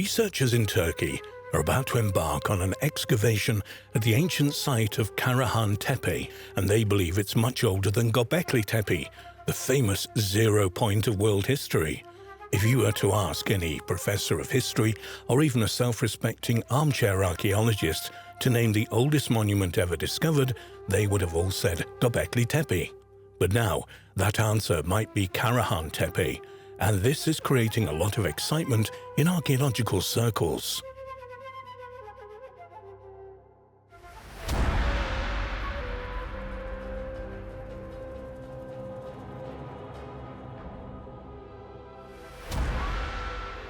Researchers in Turkey are about to embark on an excavation at the ancient site of Karahan Tepe, and they believe it's much older than Göbekli Tepe, the famous zero point of world history. If you were to ask any professor of history or even a self-respecting armchair archaeologist to name the oldest monument ever discovered, they would have all said Göbekli Tepe. But now, that answer might be Karahan Tepe, and this is creating a lot of excitement in archaeological circles.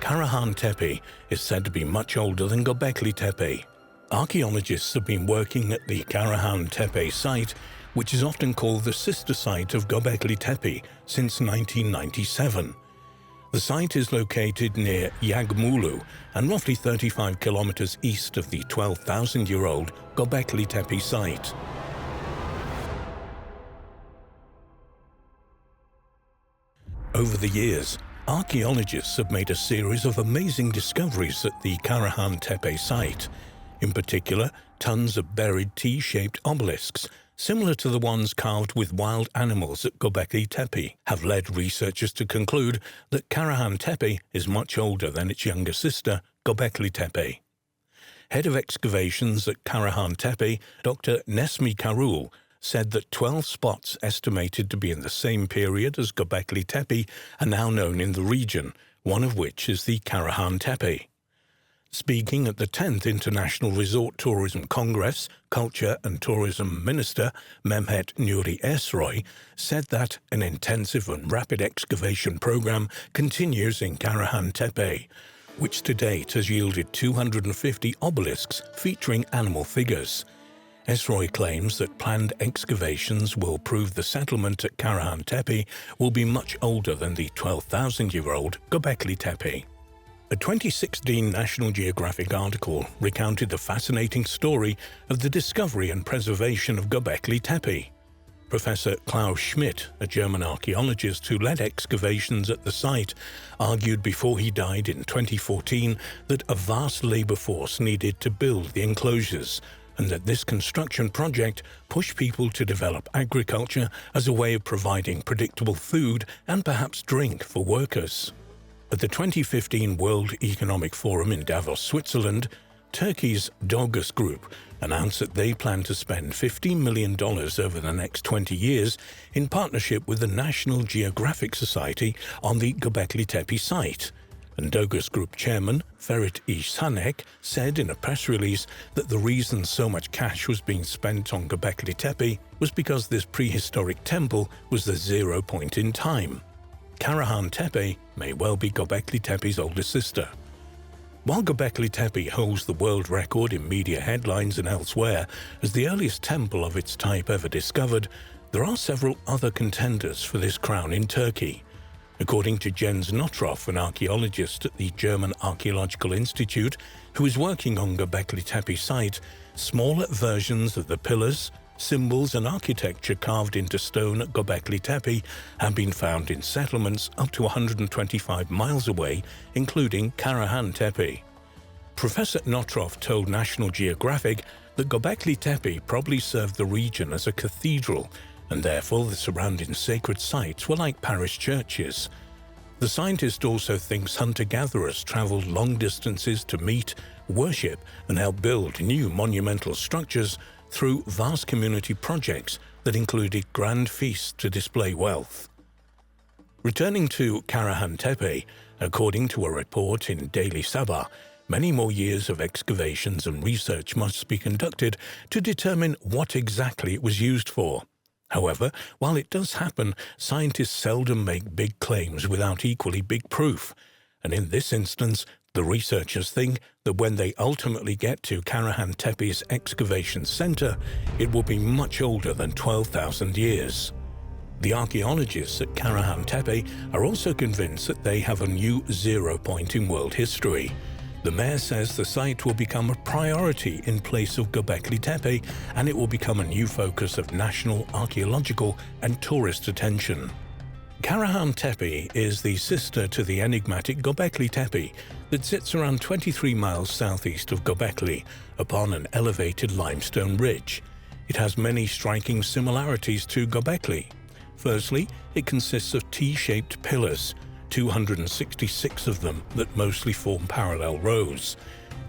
Karahan Tepe is said to be much older than Göbekli Tepe. Archaeologists have been working at the Karahan Tepe site, which is often called the sister site of Göbekli Tepe, since 1997. The site is located near Yagmulu and roughly 35 kilometers east of the 12,000-year-old Göbekli Tepe site. Over the years, archaeologists have made a series of amazing discoveries at the Karahan Tepe site. In particular, tons of buried T-shaped obelisks, similar to the ones carved with wild animals at Göbekli Tepe, have led researchers to conclude that Karahan Tepe is much older than its younger sister, Göbekli Tepe. Head of excavations at Karahan Tepe, Dr. Nevsehir KRILL, said that 12 spots estimated to be in the same period as Göbekli Tepe are now known in the region, one of which is the Karahan Tepe. Speaking at the 10th International Resort Tourism Congress, Culture and Tourism Minister Mehmet Nuri Ersoy said that an intensive and rapid excavation program continues in Karahan Tepe, which to date has yielded 250 obelisks featuring animal figures. Ersoy claims that planned excavations will prove the settlement at Karahan Tepe will be much older than the 12,000-year-old Göbekli Tepe. A 2016 National Geographic article recounted the fascinating story of the discovery and preservation of Göbekli Tepe. Professor Klaus Schmidt, a German archaeologist who led excavations at the site, argued before he died in 2014 that a vast labor force needed to build the enclosures, and that this construction project pushed people to develop agriculture as a way of providing predictable food and perhaps drink for workers. At the 2015 World Economic Forum in Davos, Switzerland, Turkey's Dogus Group announced that they plan to spend $15 million over the next 20 years in partnership with the National Geographic Society on the Göbekli Tepe site. And Dogus Group chairman Ferit İhsanek said in a press release that the reason so much cash was being spent on Göbekli Tepe was because this prehistoric temple was the zero point in time. Karahan Tepe may well be Göbekli Tepe's older sister. While Göbekli Tepe holds the world record in media headlines and elsewhere as the earliest temple of its type ever discovered, there are several other contenders for this crown in Turkey. According to Jens Nottroff, an archaeologist at the German Archaeological Institute who is working on Göbekli Tepe site, smaller versions of the pillars, symbols and architecture carved into stone at Göbekli Tepe have been found in settlements up to 125 miles away, including Karahan Tepe. Professor Nottroff told National Geographic that Göbekli Tepe probably served the region as a cathedral, and therefore the surrounding sacred sites were like parish churches. The scientist also thinks hunter-gatherers traveled long distances to meet, worship, and help build new monumental structures through vast community projects that included grand feasts to display wealth. Returning to Karahan Tepe, according to a report in Daily Sabah, many more years of excavations and research must be conducted to determine what exactly it was used for. However, while it does happen, scientists seldom make big claims without equally big proof, and in this instance, the researchers think that when they ultimately get to Karahan Tepe's excavation center, it will be much older than 12,000 years. The archaeologists at Karahan Tepe are also convinced that they have a new zero point in world history. The mayor says the site will become a priority in place of Göbekli Tepe, and it will become a new focus of national archaeological and tourist attention. Karahan Tepe is the sister to the enigmatic Göbekli Tepe that sits around 23 miles southeast of Göbekli upon an elevated limestone ridge. It has many striking similarities to Göbekli. Firstly, it consists of T-shaped pillars, 266 of them that mostly form parallel rows.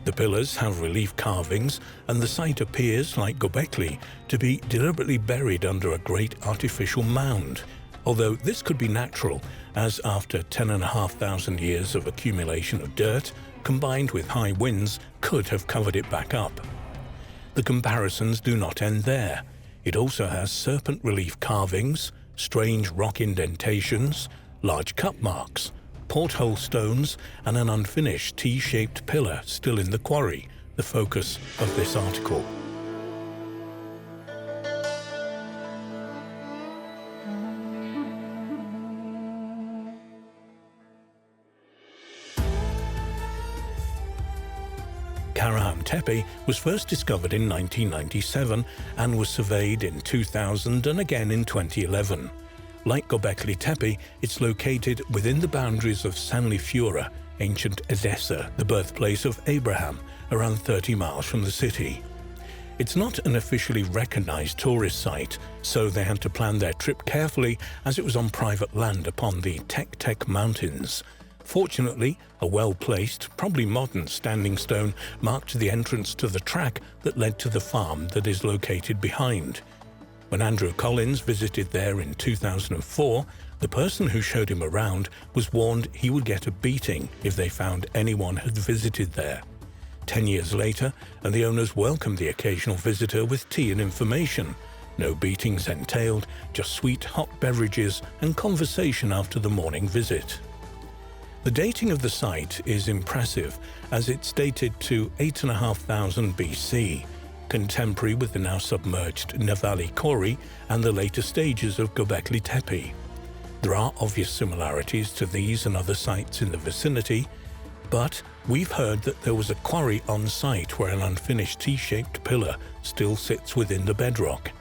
The pillars have relief carvings, and the site appears, like Göbekli, to be deliberately buried under a great artificial mound. Although this could be natural, as after 10,500 years of accumulation of dirt, combined with high winds, could have covered it back up. The comparisons do not end there. It also has serpent relief carvings, strange rock indentations, large cut marks, porthole stones, and an unfinished T-shaped pillar still in the quarry, the focus of this article. Karahan Tepe was first discovered in 1997 and was surveyed in 2000 and again in 2011. Like Göbekli Tepe, it's located within the boundaries of Sanliurfa, ancient Edessa, the birthplace of Abraham, around 30 miles from the city. It's not an officially recognized tourist site, so they had to plan their trip carefully as it was on private land upon the Tek Mountains. Fortunately, a well-placed, probably modern standing stone marked the entrance to the track that led to the farm that is located behind. When Andrew Collins visited there in 2004, the person who showed him around was warned he would get a beating if they found anyone had visited there. 10 years later, and the owners welcomed the occasional visitor with tea and information. No beatings entailed, just sweet hot beverages and conversation after the morning visit. The dating of the site is impressive, as it's dated to 8,500 BC, contemporary with the now submerged Nevali quarry and the later stages of Göbekli Tepe. There are obvious similarities to these and other sites in the vicinity, but we've heard that there was a quarry on site where an unfinished T-shaped pillar still sits within the bedrock.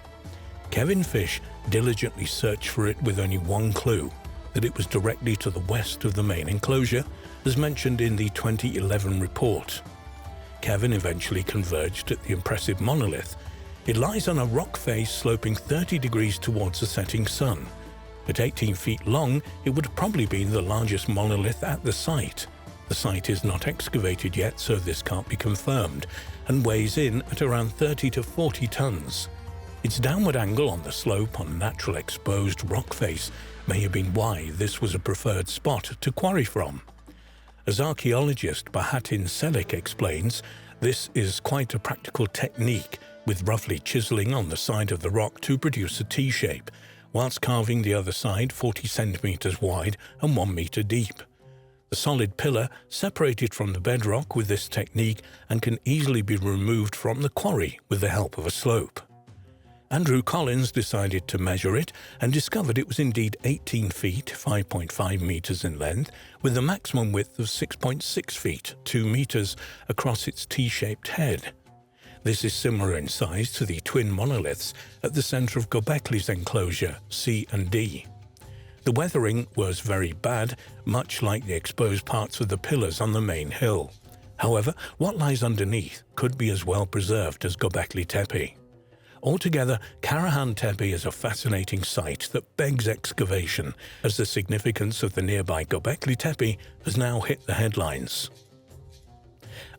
Kevin Fish diligently searched for it with only one clue: that it was directly to the west of the main enclosure, as mentioned in the 2011 report. Kevin eventually converged at the impressive monolith. It lies on a rock face sloping 30 degrees towards the setting sun. At 18 feet long, it would have probably been the largest monolith at the site. The site is not excavated yet, so this can't be confirmed, and weighs in at around 30 to 40 tons. Its downward angle on the slope on natural exposed rock face may have been why this was a preferred spot to quarry from. As archaeologist Bahattin Selik explains, this is quite a practical technique, with roughly chiseling on the side of the rock to produce a T-shape, whilst carving the other side 40 centimeters wide and 1 meter deep. The solid pillar separated from the bedrock with this technique and can easily be removed from the quarry with the help of a slope. Andrew Collins decided to measure it and discovered it was indeed 18 feet, 5.5 meters in length, with a maximum width of 6.6 feet, 2 meters, across its T-shaped head. This is similar in size to the twin monoliths at the center of Göbekli's enclosure, C and D. The weathering was very bad, much like the exposed parts of the pillars on the main hill. However, what lies underneath could be as well preserved as Göbekli Tepe. Altogether, Karahan Tepe is a fascinating site that begs excavation, as the significance of the nearby Göbekli Tepe has now hit the headlines.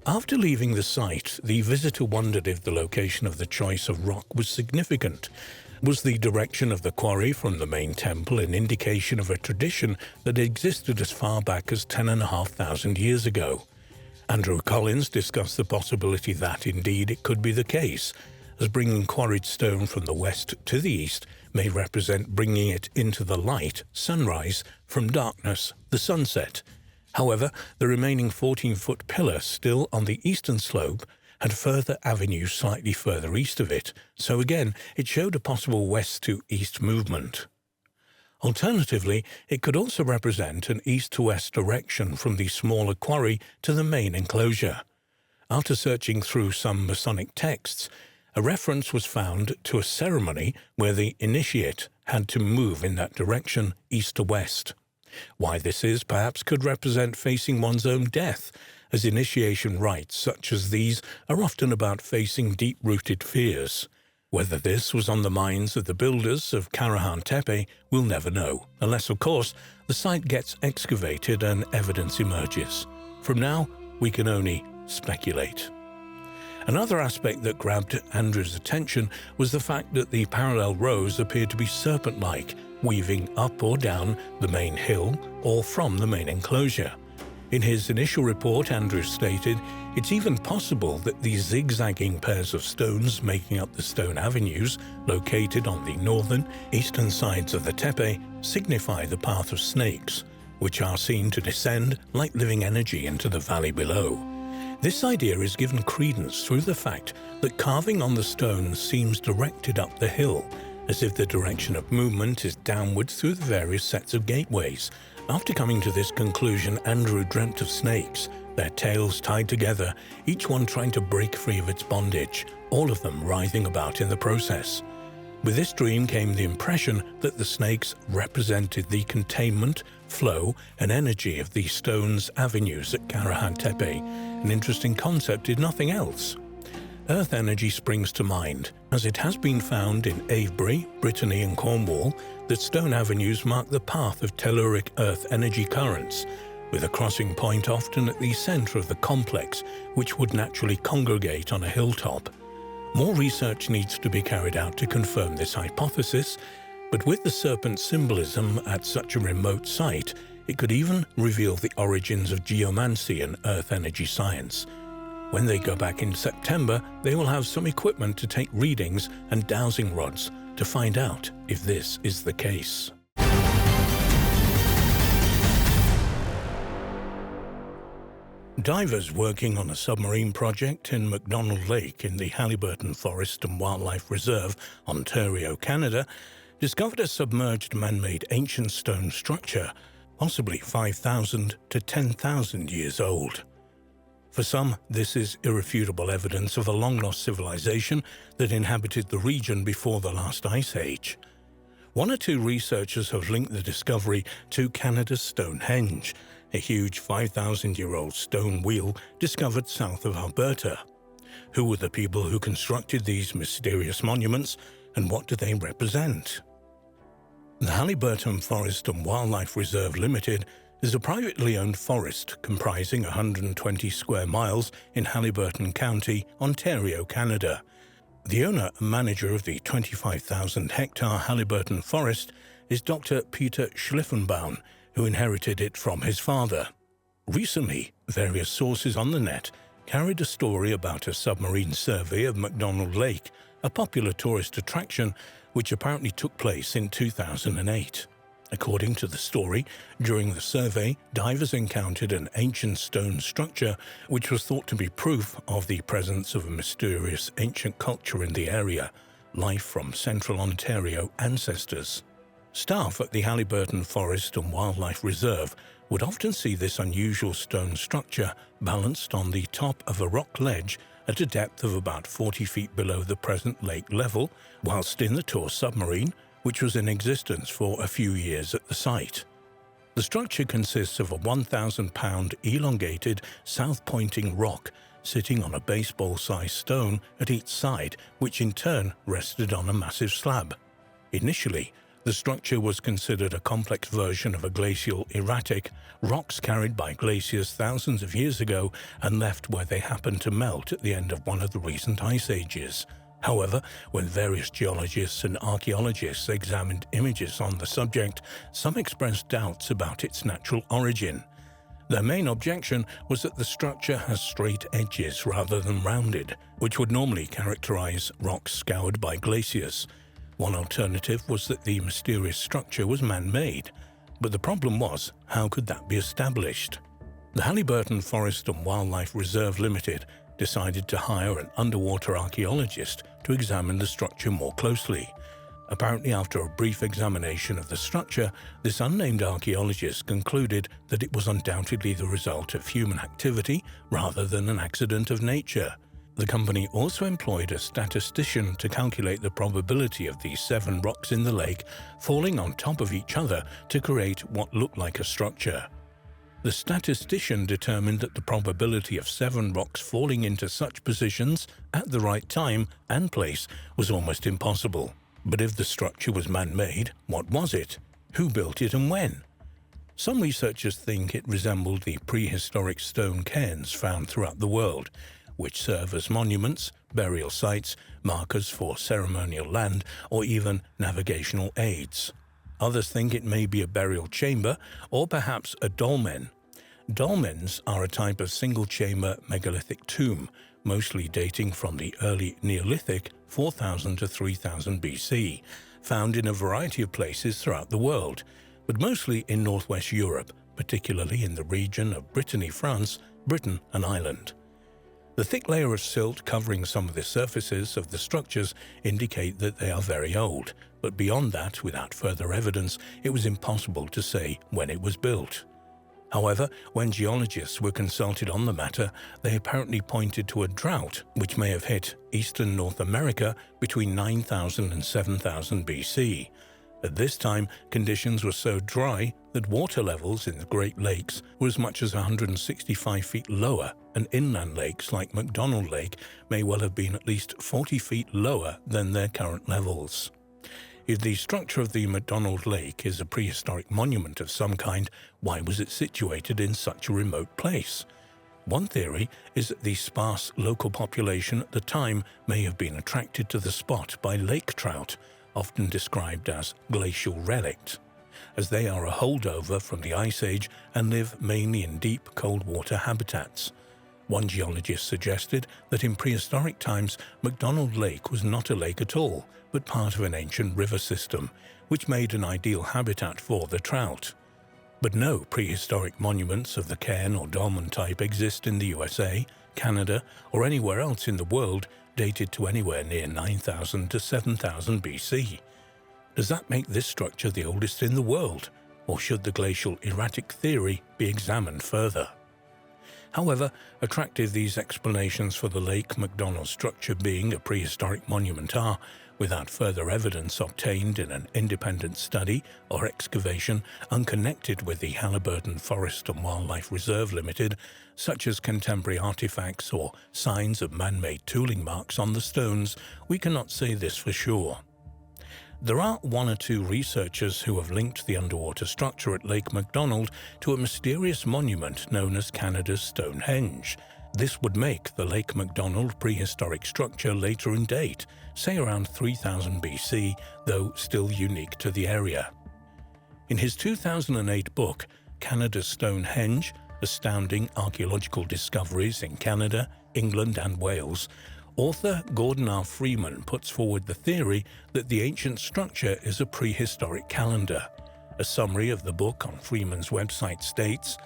After leaving the site, the visitor wondered if the location of the choice of rock was significant. Was the direction of the quarry from the main temple an indication of a tradition that existed as far back as 10,500 years ago? Andrew Collins discussed the possibility that, indeed, it could be the case, as bringing quarried stone from the west to the east may represent bringing it into the light, sunrise, from darkness, the sunset. However, the remaining 14-foot pillar still on the eastern slope had further avenues slightly further east of it, so again it showed a possible west to east movement. Alternatively, it could also represent an east to west direction from the smaller quarry to the main enclosure. After searching through some Masonic texts, a reference was found to a ceremony where the initiate had to move in that direction, east to west. Why this is, perhaps, could represent facing one's own death, as initiation rites such as these are often about facing deep-rooted fears. Whether this was on the minds of the builders of Karahan Tepe, we'll never know, unless, of course, the site gets excavated and evidence emerges. From now, we can only speculate. Another aspect that grabbed Andrew's attention was the fact that the parallel rows appeared to be serpent-like, weaving up or down the main hill or from the main enclosure. In his initial report, Andrew stated, "It's even possible that these zigzagging pairs of stones making up the stone avenues, located on the northern, eastern sides of the tepe, signify the path of snakes, which are seen to descend like living energy into the valley below." This idea is given credence through the fact that carving on the stone seems directed up the hill, as if the direction of movement is downwards through the various sets of gateways. After coming to this conclusion, Andrew dreamt of snakes, their tails tied together, each one trying to break free of its bondage, all of them writhing about in the process. With this dream came the impression that the snakes represented the containment, flow, and energy of the stone's avenues at Karahan Tepe. An interesting concept, if nothing else. Earth energy springs to mind, as it has been found in Avebury, Brittany and Cornwall that stone avenues mark the path of telluric earth energy currents, with a crossing point often at the centre of the complex, which would naturally congregate on a hilltop. More research needs to be carried out to confirm this hypothesis, but with the serpent symbolism at such a remote site, it could even reveal the origins of geomancy and earth energy science. When they go back in September, they will have some equipment to take readings and dowsing rods to find out if this is the case. Divers working on a submarine project in McDonald Lake in the Haliburton Forest and Wildlife Reserve, Ontario, Canada, discovered a submerged man-made ancient stone structure, possibly 5,000 to 10,000 years old. For some, this is irrefutable evidence of a long-lost civilization that inhabited the region before the last ice age. One or two researchers have linked the discovery to Canada's Stonehenge, a huge 5,000-year-old stone wheel discovered south of Alberta. Who were the people who constructed these mysterious monuments, and what do they represent? The Haliburton Forest and Wildlife Reserve Limited is a privately owned forest comprising 120 square miles in Haliburton County, Ontario, Canada. The owner and manager of the 25,000-hectare Haliburton Forest is Dr. Peter Schliffenbaum, who inherited it from his father. Recently, various sources on the net carried a story about a submarine survey of McDonald Lake, a popular tourist attraction which apparently took place in 2008. According to the story, during the survey, divers encountered an ancient stone structure which was thought to be proof of the presence of a mysterious ancient culture in the area, life from central Ontario ancestors. Staff at the Haliburton Forest and Wildlife Reserve would often see this unusual stone structure balanced on the top of a rock ledge at a depth of about 40 feet below the present lake level, whilst in the tour submarine, which was in existence for a few years at the site. The structure consists of a 1,000-pound elongated, south-pointing rock sitting on a baseball-sized stone at each side, which in turn rested on a massive slab. Initially, the structure was considered a complex version of a glacial erratic, rocks carried by glaciers thousands of years ago and left where they happened to melt at the end of one of the recent ice ages. However, when various geologists and archaeologists examined images on the subject, some expressed doubts about its natural origin. Their main objection was that the structure has straight edges rather than rounded, which would normally characterize rocks scoured by glaciers. One alternative was that the mysterious structure was man-made, but the problem was, how could that be established? The Haliburton Forest and Wildlife Reserve Limited decided to hire an underwater archaeologist to examine the structure more closely. Apparently, after a brief examination of the structure, this unnamed archaeologist concluded that it was undoubtedly the result of human activity rather than an accident of nature. The company also employed a statistician to calculate the probability of these 7 rocks in the lake falling on top of each other to create what looked like a structure. The statistician determined that the probability of 7 rocks falling into such positions at the right time and place was almost impossible. But if the structure was man-made, what was it? Who built it and when? Some researchers think it resembled the prehistoric stone cairns found throughout the world, which serve as monuments, burial sites, markers for ceremonial land, or even navigational aids. Others think it may be a burial chamber or perhaps a dolmen. Dolmens are a type of single-chamber megalithic tomb, mostly dating from the early Neolithic 4000 to 3000 BC, found in a variety of places throughout the world, but mostly in northwest Europe, particularly in the region of Brittany, France, Britain and Ireland. The thick layer of silt covering some of the surfaces of the structures indicate that they are very old, but beyond that, without further evidence, it was impossible to say when it was built. However, when geologists were consulted on the matter, they apparently pointed to a drought which may have hit eastern North America between 9000 and 7000 BC. At this time, conditions were so dry that water levels in the Great Lakes were as much as 165 feet lower, and inland lakes like McDonald Lake may well have been at least 40 feet lower than their current levels. If the structure of the McDonald Lake is a prehistoric monument of some kind, why was it situated in such a remote place? One theory is that the sparse local population at the time may have been attracted to the spot by lake trout, often described as glacial relics, as they are a holdover from the Ice Age and live mainly in deep, cold water habitats. One geologist suggested that in prehistoric times, McDonald Lake was not a lake at all, but part of an ancient river system, which made an ideal habitat for the trout. But no prehistoric monuments of the cairn or dolmen type exist in the USA, Canada, or anywhere else in the world dated to anywhere near 9000 to 7000 BC. Does that make this structure the oldest in the world, or should the glacial erratic theory be examined further? However attractive these explanations for the Lake McDonald structure being a prehistoric monument are, without further evidence obtained in an independent study or excavation unconnected with the Halliburton Forest and Wildlife Reserve Limited, such as contemporary artifacts or signs of man-made tooling marks on the stones, we cannot say this for sure. There are 1 or 2 researchers who have linked the underwater structure at Lake McDonald to a mysterious monument known as Canada's Stonehenge. This would make the Lake McDonald prehistoric structure later in date, say around 3000 BC, though still unique to the area. In his 2008 book, Canada's Stonehenge: Astounding Archaeological Discoveries in Canada, England and Wales, author Gordon R. Freeman puts forward the theory that the ancient structure is a prehistoric calendar. A summary of the book on Freeman's website states,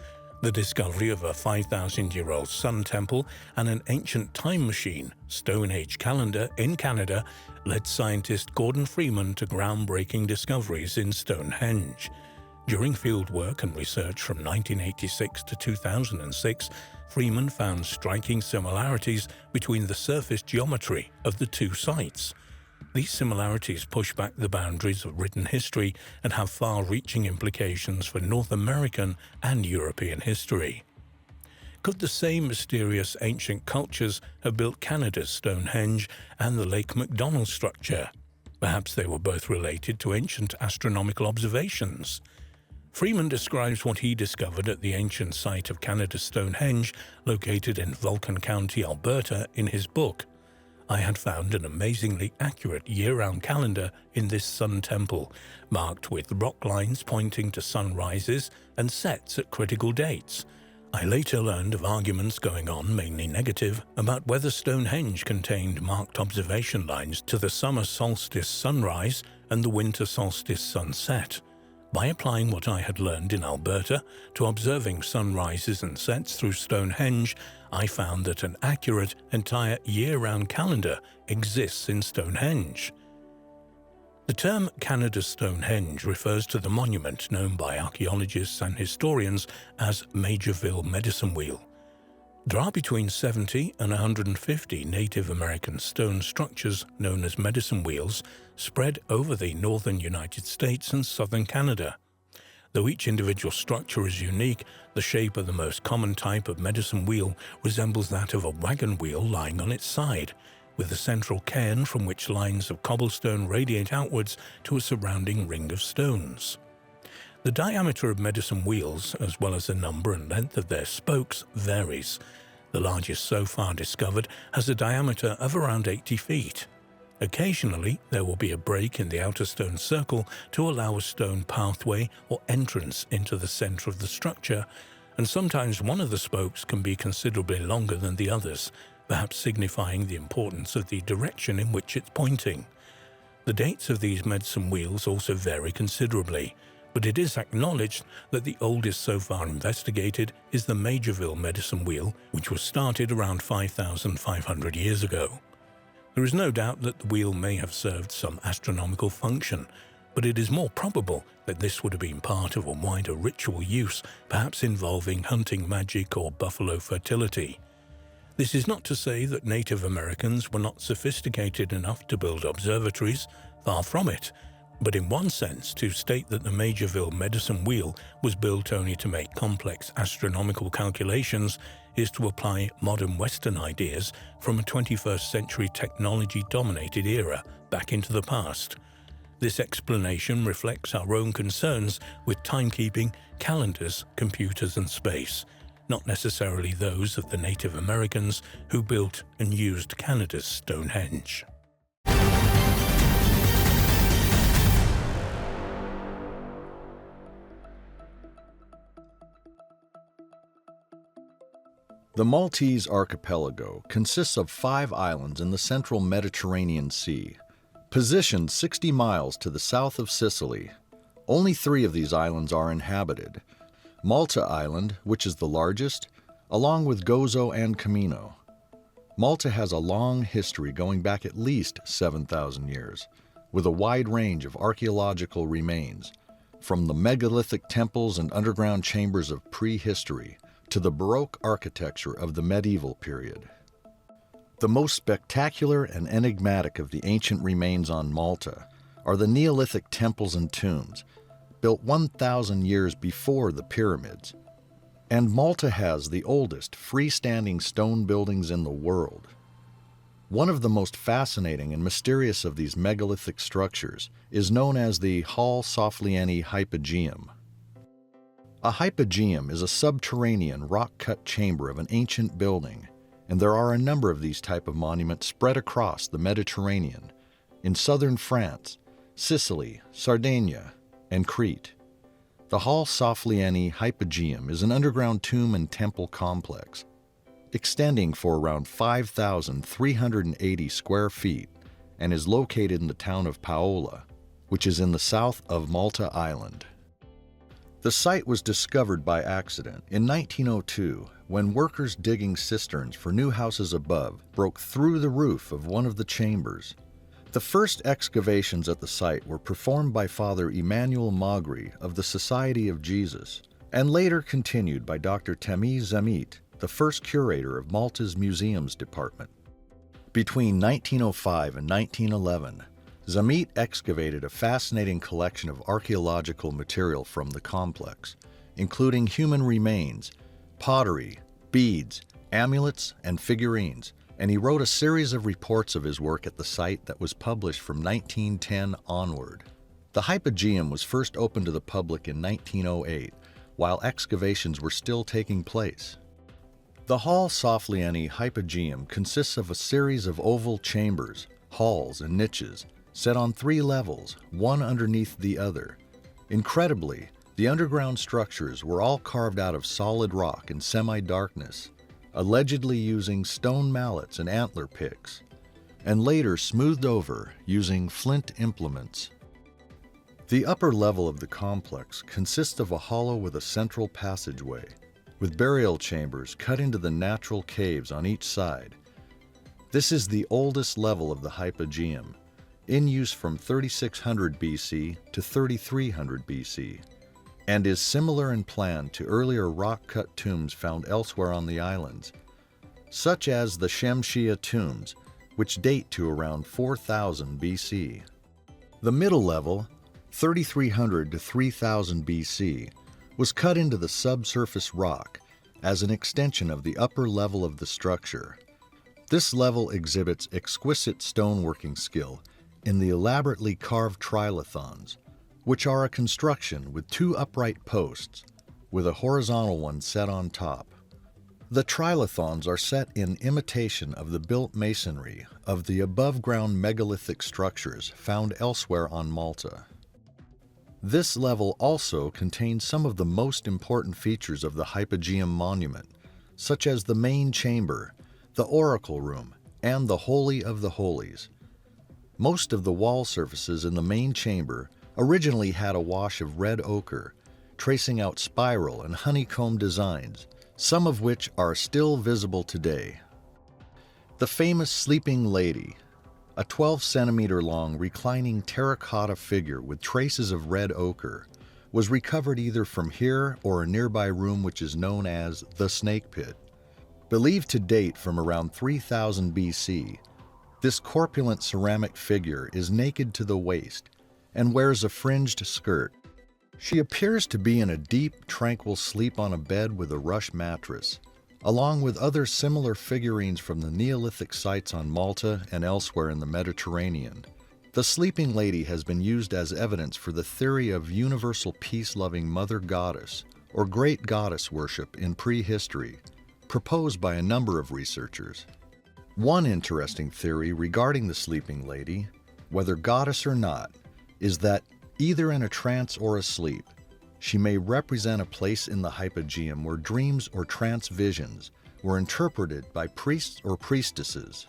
"The discovery of a 5,000-year-old sun temple and an ancient time machine, Stone Age calendar, in Canada led scientist Gordon Freeman to groundbreaking discoveries in Stonehenge. During fieldwork and research from 1986 to 2006, Freeman found striking similarities between the surface geometry of the 2 sites. These similarities push back the boundaries of written history and have far-reaching implications for North American and European history. Could the same mysterious ancient cultures have built Canada's Stonehenge and the Lake McDonald structure? Perhaps they were both related to ancient astronomical observations. Freeman describes what he discovered at the ancient site of Canada's Stonehenge, located in Vulcan County, Alberta, in his book. "I had found an amazingly accurate year-round calendar in this sun temple, marked with rock lines pointing to sunrises and sets at critical dates. I later learned of arguments going on, mainly negative, about whether Stonehenge contained marked observation lines to the summer solstice sunrise and the winter solstice sunset. By applying what I had learned in Alberta to observing sunrises and sets through Stonehenge, I found that an accurate, entire year-round calendar exists in Stonehenge." The term Canada's Stonehenge refers to the monument known by archaeologists and historians as Majorville Medicine Wheel. There are between 70 and 150 Native American stone structures known as medicine wheels spread over the northern United States and southern Canada. Though each individual structure is unique, the shape of the most common type of medicine wheel resembles that of a wagon wheel lying on its side, with a central cairn from which lines of cobblestone radiate outwards to a surrounding ring of stones. The diameter of medicine wheels, as well as the number and length of their spokes, varies. The largest so far discovered has a diameter of around 80 feet. Occasionally, there will be a break in the outer stone circle to allow a stone pathway or entrance into the center of the structure, and sometimes one of the spokes can be considerably longer than the others, perhaps signifying the importance of the direction in which it's pointing. The dates of these medicine wheels also vary considerably, but it is acknowledged that the oldest so far investigated is the Majorville medicine wheel, which was started around 5,500 years ago. There is no doubt that the wheel may have served some astronomical function, but it is more probable that this would have been part of a wider ritual use, perhaps involving hunting magic or buffalo fertility. This is not to say that Native Americans were not sophisticated enough to build observatories, far from it, but in one sense, to state that the Majorville medicine wheel was built only to make complex astronomical calculations is to apply modern Western ideas from a 21st century technology-dominated era back into the past. This explanation reflects our own concerns with timekeeping, calendars, computers, and space, not necessarily those of the Native Americans who built and used Canada's Stonehenge. The Maltese archipelago consists of 5 islands in the central Mediterranean Sea. Positioned 60 miles to the south of Sicily, only 3 of these islands are inhabited. Malta Island, which is the largest, along with Gozo and Camino. Malta has a long history going back at least 7,000 years, with a wide range of archaeological remains, from the megalithic temples and underground chambers of prehistory to the Baroque architecture of the medieval period. The most spectacular and enigmatic of the ancient remains on Malta are the Neolithic temples and tombs, built 1,000 years before the pyramids. And Malta has the oldest freestanding stone buildings in the world. One of the most fascinating and mysterious of these megalithic structures is known as the Hall Sofflieni Hypogeum. A hypogeum is a subterranean rock-cut chamber of an ancient building, and there are a number of these type of monuments spread across the Mediterranean, in southern France, Sicily, Sardinia, and Crete. The Hall Sofflieni Hypogeum is an underground tomb and temple complex, extending for around 5,380 square feet, and is located in the town of Paola, which is in the south of Malta Island. The site was discovered by accident in 1902 when workers digging cisterns for new houses above broke through the roof of one of the chambers. The first excavations at the site were performed by Father Emmanuel Magri of the Society of Jesus, and later continued by Dr. Temi Zamit, the first curator of Malta's museums department. Between 1905 and 1911, Zamit excavated a fascinating collection of archaeological material from the complex, including human remains, pottery, beads, amulets, and figurines, and he wrote a series of reports of his work at the site that was published from 1910 onward. The Hypogeum was first opened to the public in 1908, while excavations were still taking place. The Hall Sofflieni Hypogeum consists of a series of oval chambers, halls, and niches, set on 3 levels, one underneath the other. Incredibly, the underground structures were all carved out of solid rock in semi-darkness, allegedly using stone mallets and antler picks, and later smoothed over using flint implements. The upper level of the complex consists of a hollow with a central passageway, with burial chambers cut into the natural caves on each side. This is the oldest level of the Hypogeum, in use from 3600 BC to 3300 BC, and is similar in plan to earlier rock-cut tombs found elsewhere on the islands, such as the Shamshia tombs, which date to around 4000 BC. The middle level, 3300 to 3000 BC, was cut into the subsurface rock as an extension of the upper level of the structure. This level exhibits exquisite stoneworking skill in the elaborately carved trilithons, which are a construction with two upright posts, with a horizontal one set on top. The trilithons are set in imitation of the built masonry of the above-ground megalithic structures found elsewhere on Malta. This level also contains some of the most important features of the Hypogeum monument, such as the main chamber, the oracle room, and the Holy of the Holies. Most of the wall surfaces in the main chamber originally had a wash of red ochre, tracing out spiral and honeycomb designs, some of which are still visible today. The famous Sleeping Lady, a 12-centimeter-long reclining terracotta figure with traces of red ochre, was recovered either from here or a nearby room which is known as the Snake Pit. Believed to date from around 3000 BC, this corpulent ceramic figure is naked to the waist and wears a fringed skirt. She appears to be in a deep, tranquil sleep on a bed with a rush mattress, along with other similar figurines from the Neolithic sites on Malta and elsewhere in the Mediterranean. The Sleeping Lady has been used as evidence for the theory of universal peace-loving Mother Goddess or Great Goddess worship in prehistory, proposed by a number of researchers. One interesting theory regarding the Sleeping Lady, whether goddess or not, is that either in a trance or asleep, she may represent a place in the Hypogeum where dreams or trance visions were interpreted by priests or priestesses.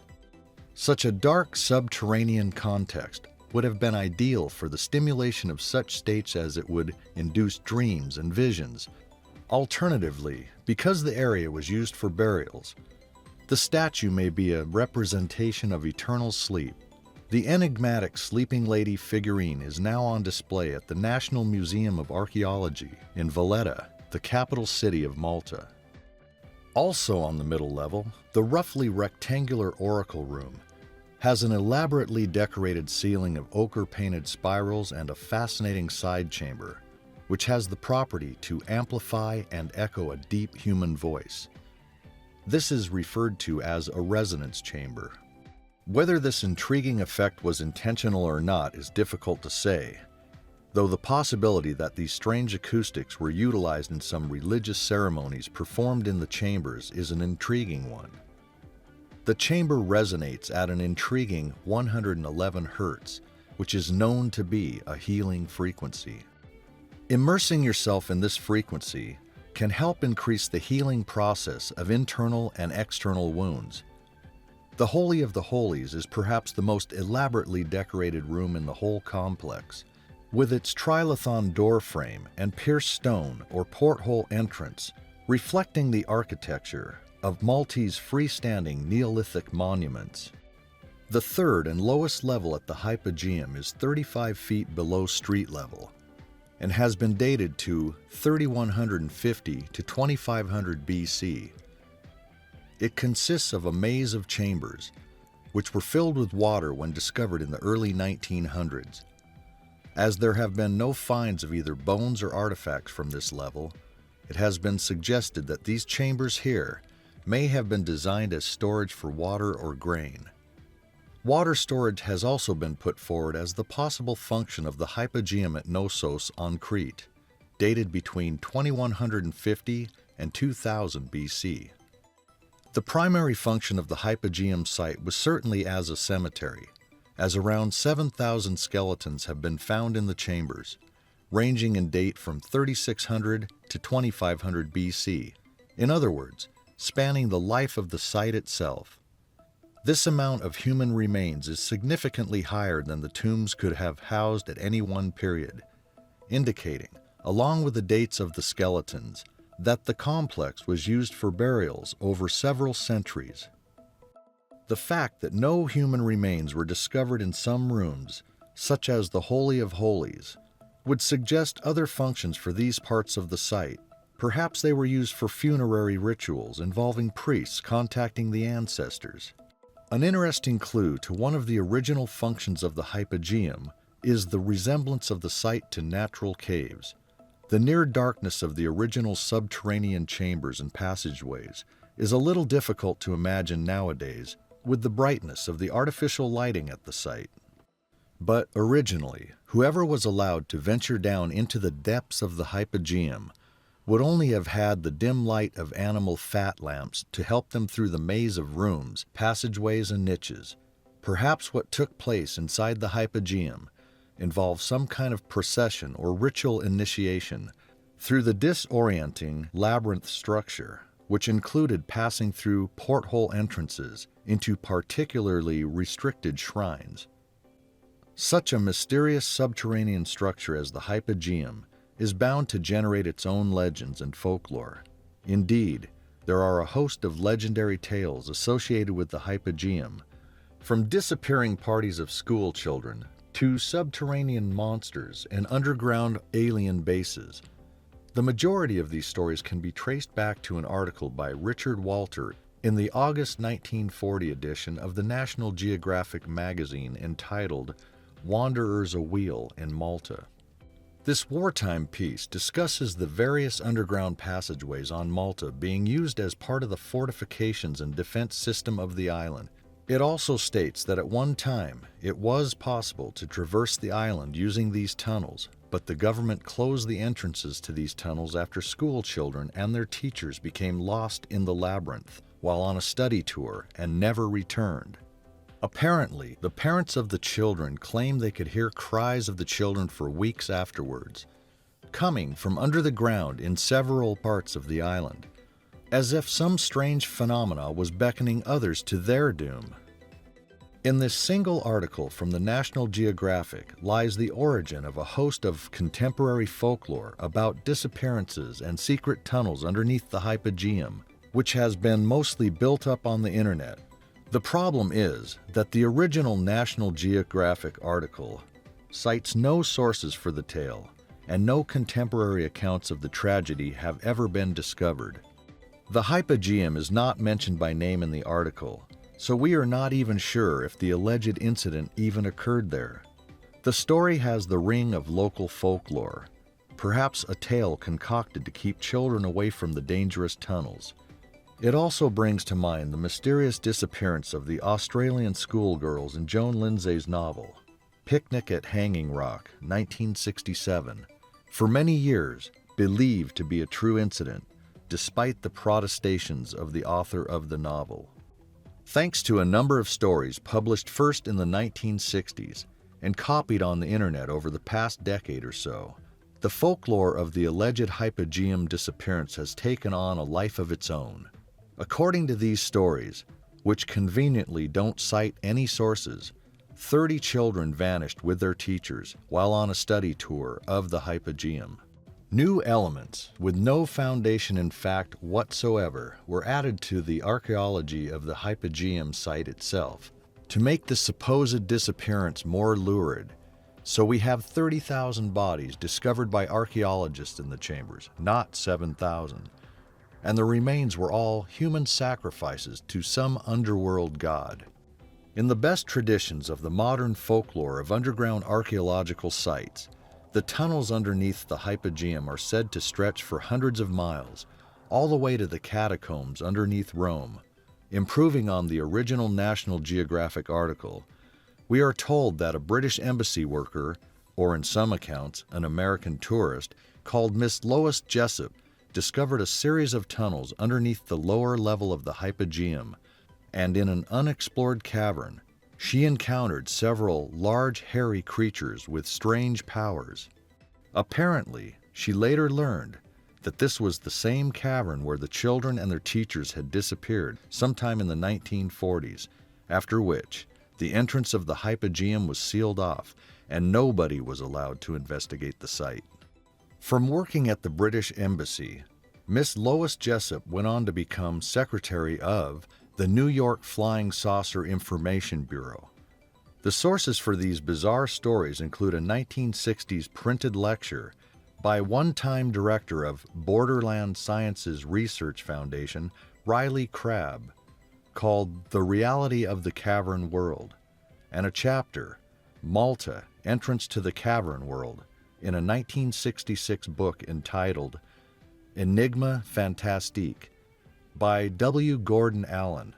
Such a dark subterranean context would have been ideal for the stimulation of such states as it would induce dreams and visions. Alternatively, because the area was used for burials, the statue may be a representation of eternal sleep. The enigmatic Sleeping Lady figurine is now on display at the National Museum of Archaeology in Valletta, the capital city of Malta. Also on the middle level, the roughly rectangular oracle room has an elaborately decorated ceiling of ochre-painted spirals and a fascinating side chamber, which has the property to amplify and echo a deep human voice. This is referred to as a resonance chamber. Whether this intriguing effect was intentional or not is difficult to say, though the possibility that these strange acoustics were utilized in some religious ceremonies performed in the chambers is an intriguing one. The chamber resonates at an intriguing 111 Hz, which is known to be a healing frequency. Immersing yourself in this frequency can help increase the healing process of internal and external wounds. The Holy of the Holies is perhaps the most elaborately decorated room in the whole complex, with its trilithon door frame and pierced stone or porthole entrance reflecting the architecture of Maltese freestanding Neolithic monuments. The third and lowest level at the Hypogeum is 35 feet below street level and has been dated to 3150 to 2500 BC. It consists of a maze of chambers, which were filled with water when discovered in the early 1900s. As there have been no finds of either bones or artifacts from this level, it has been suggested that these chambers here may have been designed as storage for water or grain. Water storage has also been put forward as the possible function of the Hypogeum at Knossos on Crete, dated between 2150 and 2000 BC. The primary function of the Hypogeum site was certainly as a cemetery, as around 7,000 skeletons have been found in the chambers, ranging in date from 3600 to 2500 BC, in other words, spanning the life of the site itself. This amount of human remains is significantly higher than the tombs could have housed at any one period, indicating, along with the dates of the skeletons, that the complex was used for burials over several centuries. The fact that no human remains were discovered in some rooms, such as the Holy of Holies, would suggest other functions for these parts of the site, Perhaps they were used for funerary rituals involving priests contacting the ancestors. An interesting clue to one of the original functions of the Hypogeum is the resemblance of the site to natural caves. The near darkness of the original subterranean chambers and passageways is a little difficult to imagine nowadays with the brightness of the artificial lighting at the site. But originally, whoever was allowed to venture down into the depths of the Hypogeum would only have had the dim light of animal fat lamps to help them through the maze of rooms, passageways, and niches. Perhaps what took place inside the Hypogeum involved some kind of procession or ritual initiation through the disorienting labyrinth structure, which included passing through porthole entrances into particularly restricted shrines. Such a mysterious subterranean structure as the Hypogeum is bound to generate its own legends and folklore. Indeed, there are a host of legendary tales associated with the Hypogeum, from disappearing parties of school children to subterranean monsters and underground alien bases. The majority of these stories can be traced back to an article by Richard Walter in the August 1940 edition of the National Geographic magazine entitled Wanderers Awheel in Malta. This wartime piece discusses the various underground passageways on Malta being used as part of the fortifications and defense system of the island. It also states that at one time it was possible to traverse the island using these tunnels, but the government closed the entrances to these tunnels after school children and their teachers became lost in the labyrinth while on a study tour and never returned. Apparently, the parents of the children claimed they could hear cries of the children for weeks afterwards, coming from under the ground in several parts of the island, as if some strange phenomena was beckoning others to their doom. In this single article from the National Geographic lies the origin of a host of contemporary folklore about disappearances and secret tunnels underneath the Hypogeum, which has been mostly built up on the internet. The problem is that the original National Geographic article cites no sources for the tale, and no contemporary accounts of the tragedy have ever been discovered. The Hypogeum is not mentioned by name in the article, so we are not even sure if the alleged incident even occurred there. The story has the ring of local folklore, perhaps a tale concocted to keep children away from the dangerous tunnels. It also brings to mind the mysterious disappearance of the Australian schoolgirls in Joan Lindsay's novel, Picnic at Hanging Rock, 1967, for many years believed to be a true incident, despite the protestations of the author of the novel. Thanks to a number of stories published first in the 1960s and copied on the internet over the past decade or so, the folklore of the alleged Hypogeum disappearance has taken on a life of its own. According to these stories, which conveniently don't cite any sources, 30 children vanished with their teachers while on a study tour of the Hypogeum. New elements, with no foundation in fact whatsoever, were added to the archaeology of the Hypogeum site itself to make the supposed disappearance more lurid. So we have 30,000 bodies discovered by archaeologists in the chambers, not 7,000. And the remains were all human sacrifices to some underworld god. In the best traditions of the modern folklore of underground archaeological sites, the tunnels underneath the Hypogeum are said to stretch for hundreds of miles, all the way to the catacombs underneath Rome. Improving on the original National Geographic article, we are told that a British embassy worker, or in some accounts, an American tourist, called Miss Lois Jessup, discovered a series of tunnels underneath the lower level of the Hypogeum, and in an unexplored cavern, she encountered several large hairy creatures with strange powers. Apparently, she later learned that this was the same cavern where the children and their teachers had disappeared sometime in the 1940s, after which the entrance of the Hypogeum was sealed off and nobody was allowed to investigate the site. From working at the British Embassy, Miss Lois Jessup went on to become secretary of the New York Flying Saucer Information Bureau. The sources for these bizarre stories include a 1960s printed lecture by one-time director of Borderland Sciences Research Foundation, Riley Crabb, called The Reality of the Cavern World, and a chapter, Malta, Entrance to the Cavern World, in a 1966 book entitled Enigma Fantastique by W. Gordon Allen,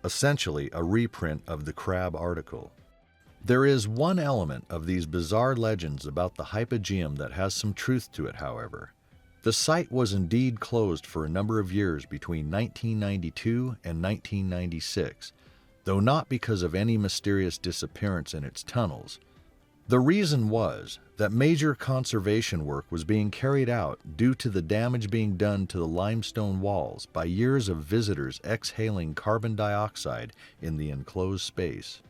essentially a reprint of the Crabb article. There is one element of these bizarre legends about the Hypogeum that has some truth to it, however. The site was indeed closed for a number of years between 1992 and 1996, though not because of any mysterious disappearance in its tunnels. The reason was that major conservation work was being carried out due to the damage being done to the limestone walls by years of visitors exhaling carbon dioxide in the enclosed space.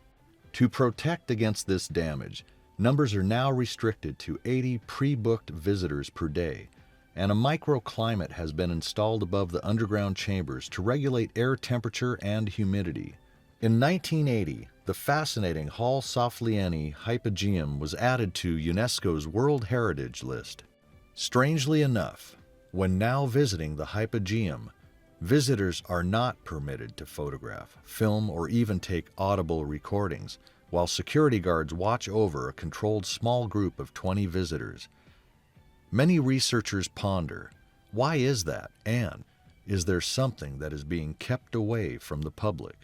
To protect against this damage, numbers are now restricted to 80 pre-booked visitors per day, and a microclimate has been installed above the underground chambers to regulate air temperature and humidity. In 1980, the fascinating Hall Soflieni Hypogeum was added to UNESCO's World Heritage List. Strangely enough, when now visiting the Hypogeum, visitors are not permitted to photograph, film, or even take audible recordings, while security guards watch over a controlled small group of 20 visitors. Many researchers ponder, why is that, and is there something that is being kept away from the public?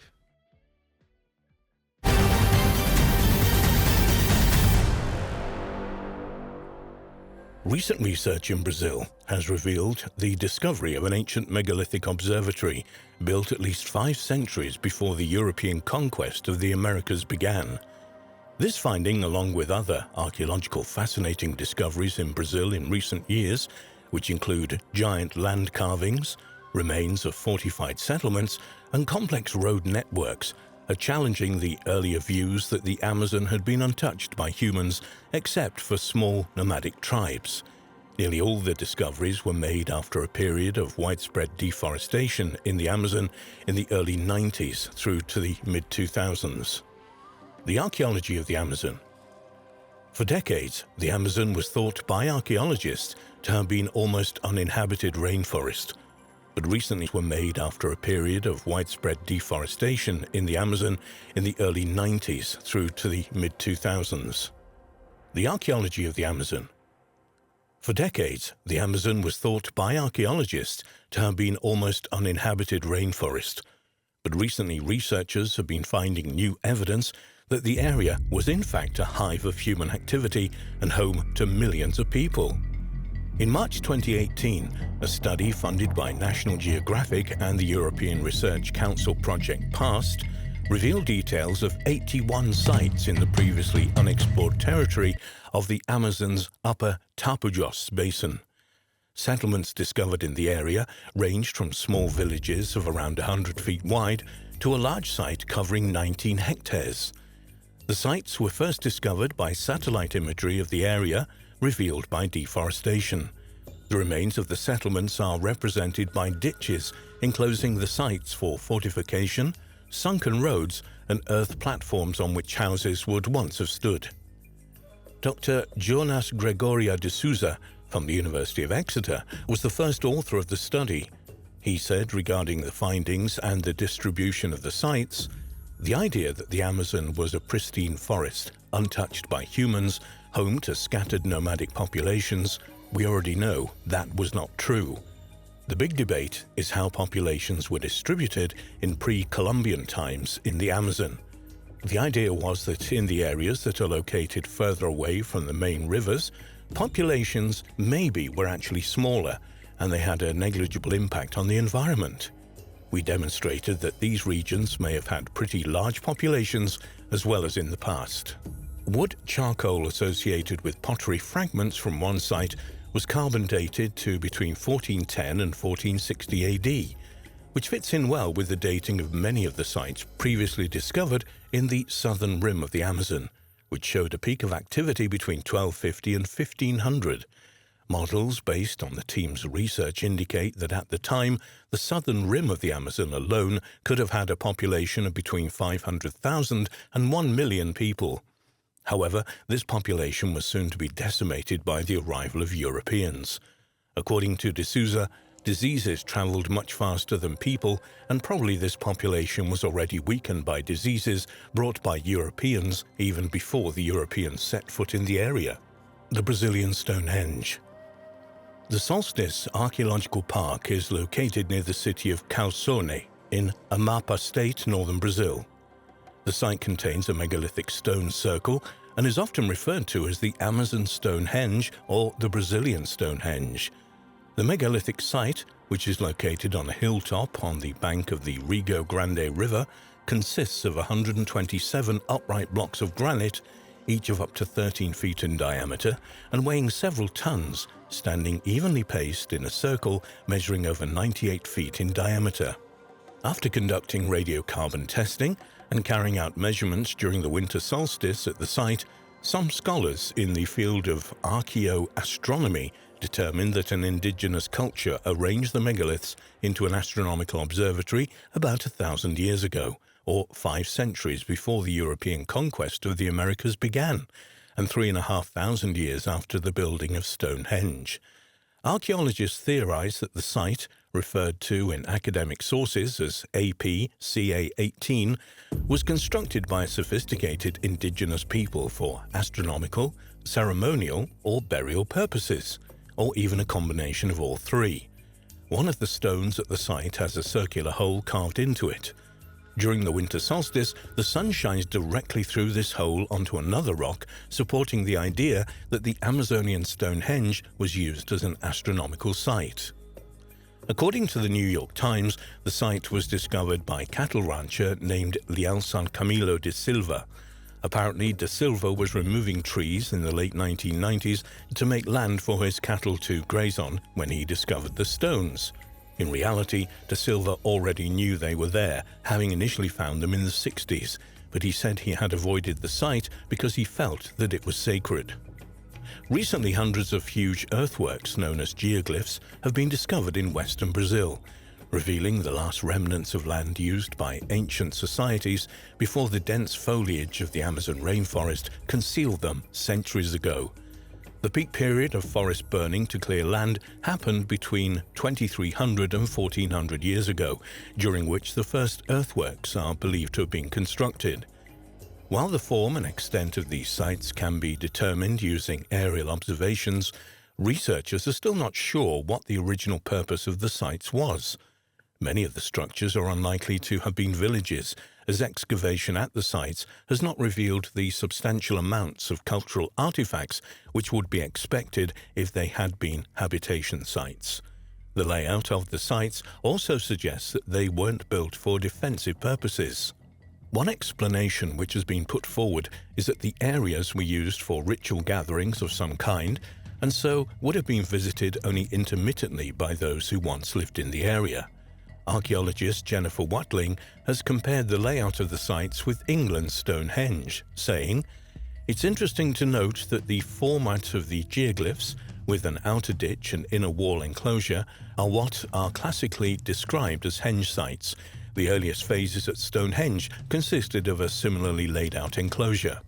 Recent research in Brazil has revealed the discovery of an ancient megalithic observatory built at least 5 centuries before the European conquest of the Americas began. This finding, along with other archaeological fascinating discoveries in Brazil in recent years, which include giant land carvings, remains of fortified settlements, and complex road networks, are challenging the earlier views that the Amazon had been untouched by humans except for small nomadic tribes. Nearly all the discoveries were made after a period of widespread deforestation in the Amazon in the early 90s through to the mid-2000s. The archaeology of the Amazon. For decades, the Amazon was thought by archaeologists to have been almost uninhabited rainforest, but recently were made after a period of widespread deforestation in the Amazon in the early 90s through to the mid-2000s. The archaeology of the Amazon. For decades, the Amazon was thought by archaeologists to have been almost uninhabited rainforest, but recently researchers have been finding new evidence that the area was in fact a hive of human activity and home to millions of people. In March 2018, a study funded by National Geographic and the European Research Council Project PAST revealed details of 81 sites in the previously unexplored territory of the Amazon's upper Tapajós basin. Settlements discovered in the area ranged from small villages of around 100 feet wide to a large site covering 19 hectares. The sites were first discovered by satellite imagery of the area revealed by deforestation. The remains of the settlements are represented by ditches enclosing the sites for fortification, sunken roads, and earth platforms on which houses would once have stood. Dr. Jonas Gregoria de Souza from the University of Exeter was the first author of the study. He said regarding the findings and the distribution of the sites, the idea that the Amazon was a pristine forest, untouched by humans, home to scattered nomadic populations, we already know that was not true. The big debate is how populations were distributed in pre-Colombian times in the Amazon. The idea was that in the areas that are located further away from the main rivers, populations maybe were actually smaller and they had a negligible impact on the environment. We demonstrated that these regions may have had pretty large populations as well as in the past. Wood charcoal associated with pottery fragments from one site was carbon dated to between 1410 and 1460 AD, which fits in well with the dating of many of the sites previously discovered in the southern rim of the Amazon, which showed a peak of activity between 1250 and 1500. Models based on the team's research indicate that at the time, the southern rim of the Amazon alone could have had a population of between 500,000 and 1 million people. However, this population was soon to be decimated by the arrival of Europeans. According to de Souza, diseases traveled much faster than people, and probably this population was already weakened by diseases brought by Europeans even before the Europeans set foot in the area. The Brazilian Stonehenge. The Solstice Archaeological Park is located near the city of Calçone in Amapá State, northern Brazil. The site contains a megalithic stone circle and is often referred to as the Amazon Stonehenge or the Brazilian Stonehenge. The megalithic site, which is located on a hilltop on the bank of the Rio Grande River, consists of 127 upright blocks of granite, each of up to 13 feet in diameter and weighing several tons, standing evenly paced in a circle measuring over 98 feet in diameter. After conducting radiocarbon testing and carrying out measurements during the winter solstice at the site, some scholars in the field of archaeoastronomy determined that an indigenous culture arranged the megaliths into an astronomical observatory about 1,000 years ago, or 5 centuries before the European conquest of the Americas began, and 3,500 years after the building of Stonehenge. Archaeologists theorize that the site, referred to in academic sources as AP-CA18, was constructed by a sophisticated indigenous people for astronomical, ceremonial, or burial purposes, or even a combination of all three. One of the stones at the site has a circular hole carved into it. During the winter solstice, the sun shines directly through this hole onto another rock, supporting the idea that the Amazonian Stonehenge was used as an astronomical site. According to the New York Times, the site was discovered by a cattle rancher named Lealsan Camilo de Silva. Apparently, de Silva was removing trees in the late 1990s to make land for his cattle to graze on when he discovered the stones. In reality, de Silva already knew they were there, having initially found them in the 60s, but he said he had avoided the site because he felt that it was sacred. Recently, hundreds of huge earthworks known as geoglyphs have been discovered in western Brazil, revealing the last remnants of land used by ancient societies before the dense foliage of the Amazon rainforest concealed them centuries ago. The peak period of forest burning to clear land happened between 2300 and 1400 years ago, during which the first earthworks are believed to have been constructed. While the form and extent of these sites can be determined using aerial observations, researchers are still not sure what the original purpose of the sites was. Many of the structures are unlikely to have been villages, as excavation at the sites has not revealed the substantial amounts of cultural artifacts which would be expected if they had been habitation sites. The layout of the sites also suggests that they weren't built for defensive purposes. One explanation which has been put forward is that the areas were used for ritual gatherings of some kind, and so would have been visited only intermittently by those who once lived in the area. Archaeologist Jennifer Watling has compared the layout of the sites with England's Stonehenge, saying, "It's interesting to note that the format of the geoglyphs, with an outer ditch and inner wall enclosure, are what are classically described as henge sites. The earliest phases at Stonehenge consisted of a similarly laid out enclosure."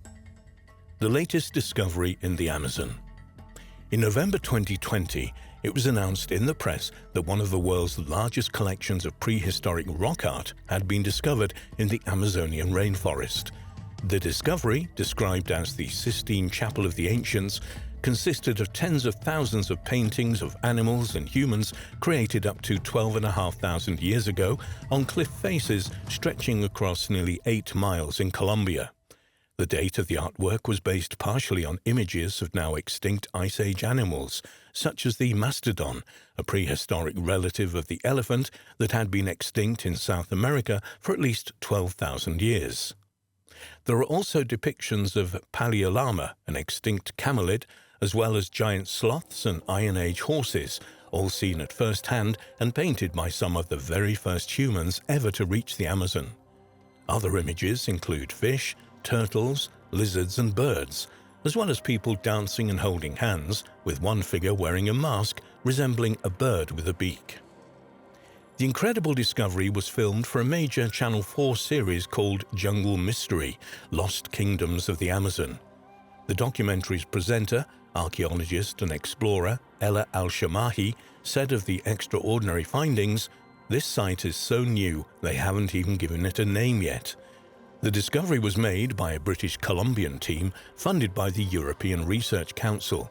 The latest discovery in the Amazon. In November 2020, it was announced in the press that one of the world's largest collections of prehistoric rock art had been discovered in the Amazonian rainforest. The discovery, described as the Sistine Chapel of the Ancients, consisted of tens of thousands of paintings of animals and humans created up to 12,500 years ago on cliff faces stretching across nearly 8 miles in Colombia. The date of the artwork was based partially on images of now extinct Ice Age animals, such as the mastodon, a prehistoric relative of the elephant that had been extinct in South America for at least 12,000 years. There are also depictions of Paleolama, an extinct camelid, as well as giant sloths and Iron Age horses, all seen at first hand and painted by some of the very first humans ever to reach the Amazon. Other images include fish, turtles, lizards and birds, as well as people dancing and holding hands, with one figure wearing a mask resembling a bird with a beak. The incredible discovery was filmed for a major Channel 4 series called Jungle Mystery: Lost Kingdoms of the Amazon. The documentary's presenter, archaeologist and explorer Ella Al-Shamahi, said of the extraordinary findings, "This site is so new they haven't even given it a name yet." The discovery was made by a British Colombian team funded by the European Research Council.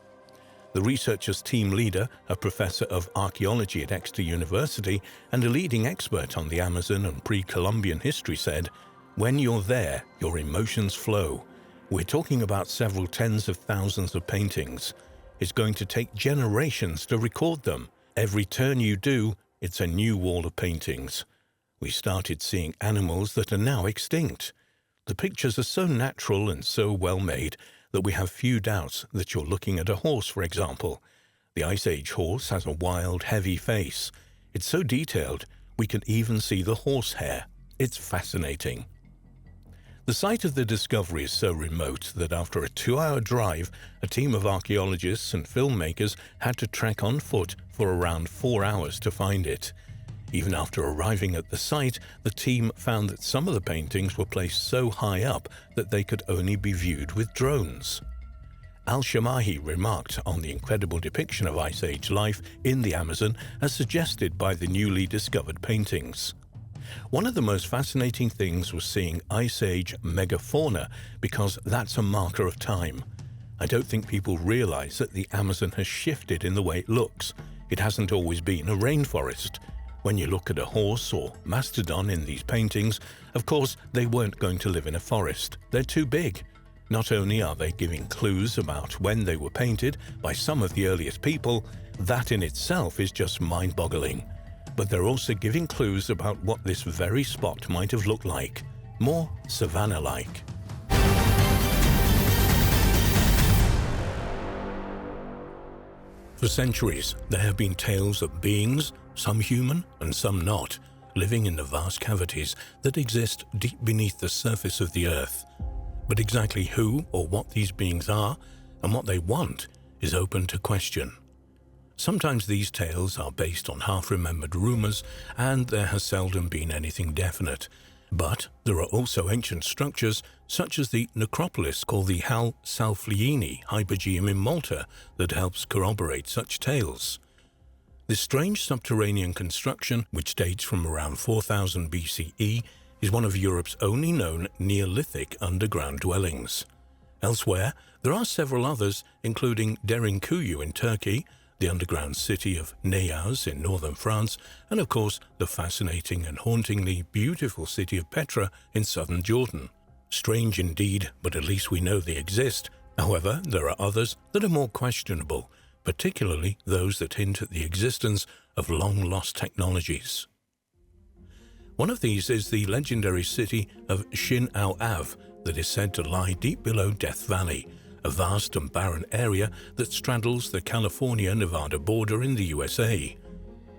The researchers' team leader, a professor of archaeology at Exeter University and a leading expert on the Amazon and pre-Columbian history, said, "When you're there, your emotions flow. We're talking about several tens of thousands of paintings. It's going to take generations to record them. Every turn you do, it's a new wall of paintings. We started seeing animals that are now extinct. The pictures are so natural and so well made that we have few doubts that you're looking at a horse, for example. The Ice Age horse has a wild, heavy face. It's so detailed, we can even see the horsehair. It's fascinating." The site of the discovery is so remote that after a 2-hour drive, a team of archaeologists and filmmakers had to trek on foot for around 4 hours to find it. Even after arriving at the site, the team found that some of the paintings were placed so high up that they could only be viewed with drones. Al-Shamahi remarked on the incredible depiction of Ice Age life in the Amazon as suggested by the newly discovered paintings. "One of the most fascinating things was seeing Ice Age megafauna because that's a marker of time. I don't think people realize that the Amazon has shifted in the way it looks. It hasn't always been a rainforest. When you look at a horse or mastodon in these paintings, of course, they weren't going to live in a forest. They're too big. Not only are they giving clues about when they were painted by some of the earliest people, that in itself is just mind-boggling. But they're also giving clues about what this very spot might have looked like. More savanna-like." For centuries, there have been tales of beings, some human and some not, living in the vast cavities that exist deep beneath the surface of the earth. But exactly who or what these beings are and what they want is open to question. Sometimes these tales are based on half-remembered rumors, and there has seldom been anything definite. But there are also ancient structures, such as the necropolis called the Hal Salflieni Hypogeum in Malta, that helps corroborate such tales. This strange subterranean construction, which dates from around 4000 BCE, is one of Europe's only known Neolithic underground dwellings. Elsewhere, there are several others, including Derinkuyu in Turkey, the underground city of Neyaz in northern France, and of course the fascinating and hauntingly beautiful city of Petra in southern Jordan. Strange indeed, but at least we know they exist. However, there are others that are more questionable, particularly those that hint at the existence of long-lost technologies. One of these is the legendary city of Shin-Au-Av that is said to lie deep below Death Valley, a vast and barren area that straddles the California-Nevada border in the USA.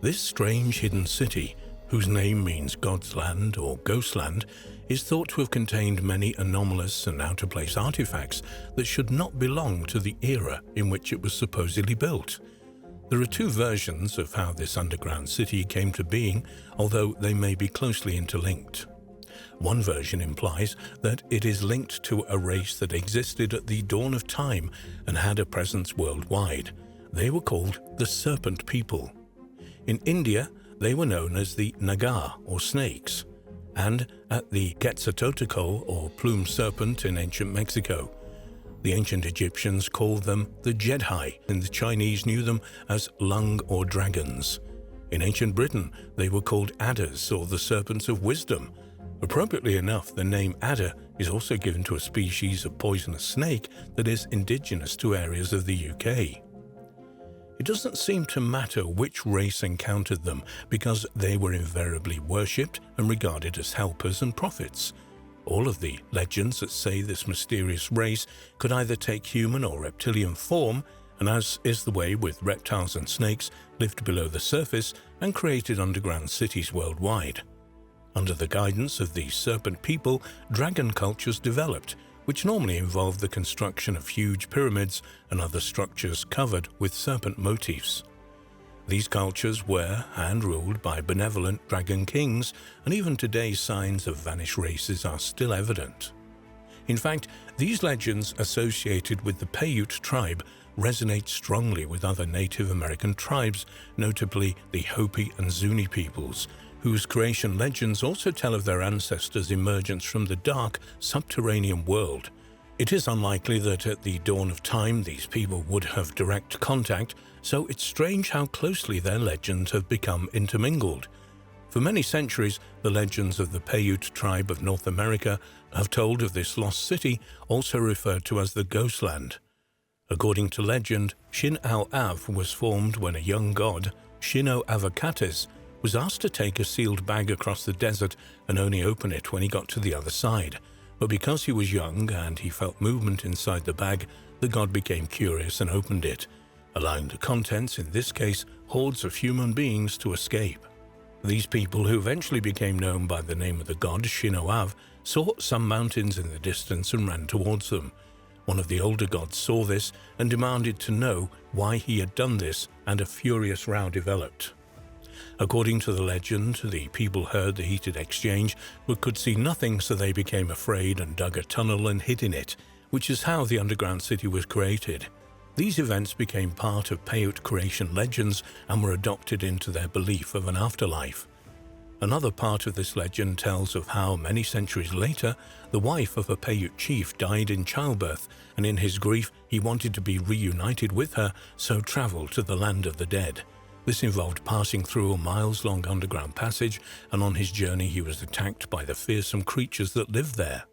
This strange hidden city, whose name means God's land or ghost land, is thought to have contained many anomalous and out-of-place artifacts that should not belong to the era in which it was supposedly built. There are two versions of how this underground city came to being, although they may be closely interlinked. One version implies that it is linked to a race that existed at the dawn of time and had a presence worldwide. They were called the Serpent People. In India, they were known as the Naga, or snakes, and at the Quetzalcoatl, or plumed serpent, in ancient Mexico. The ancient Egyptians called them the Jedhai, and the Chinese knew them as lung or dragons. In ancient Britain, they were called adders, or the serpents of wisdom. Appropriately enough, the name adder is also given to a species of poisonous snake that is indigenous to areas of the UK. It doesn't seem to matter which race encountered them because they were invariably worshipped and regarded as helpers and prophets. All of the legends that say this mysterious race could either take human or reptilian form, and as is the way with reptiles and snakes, lived below the surface and created underground cities worldwide. Under the guidance of these serpent people, dragon cultures developed, which normally involved the construction of huge pyramids and other structures covered with serpent motifs. These cultures were hand-ruled by benevolent dragon kings, and even today signs of vanished races are still evident. In fact, these legends associated with the Paiute tribe resonate strongly with other Native American tribes, notably the Hopi and Zuni peoples, whose creation legends also tell of their ancestors' emergence from the dark, subterranean world. It is unlikely that at the dawn of time these people would have direct contact, so it's strange how closely their legends have become intermingled. For many centuries, the legends of the Paiute tribe of North America have told of this lost city, also referred to as the Ghost Land. According to legend, Shin-Au-Av was formed when a young god, Shin-Au-Av, was asked to take a sealed bag across the desert and only open it when he got to the other side. But because he was young and he felt movement inside the bag, the god became curious and opened it, allowing the contents, in this case hordes of human beings, to escape. These people, who eventually became known by the name of the god Shin-Au-Av, saw some mountains in the distance and ran towards them. One of the older gods saw this and demanded to know why he had done this, and a furious row developed. According to the legend, the people heard the heated exchange but could see nothing, so they became afraid and dug a tunnel and hid in it, which is how the underground city was created. These events became part of Paiute creation legends and were adopted into their belief of an afterlife. Another part of this legend tells of how, many centuries later, the wife of a Paiute chief died in childbirth, and in his grief he wanted to be reunited with her, so traveled to the land of the dead. This involved passing through a miles-long underground passage, and on his journey he was attacked by the fearsome creatures that lived there.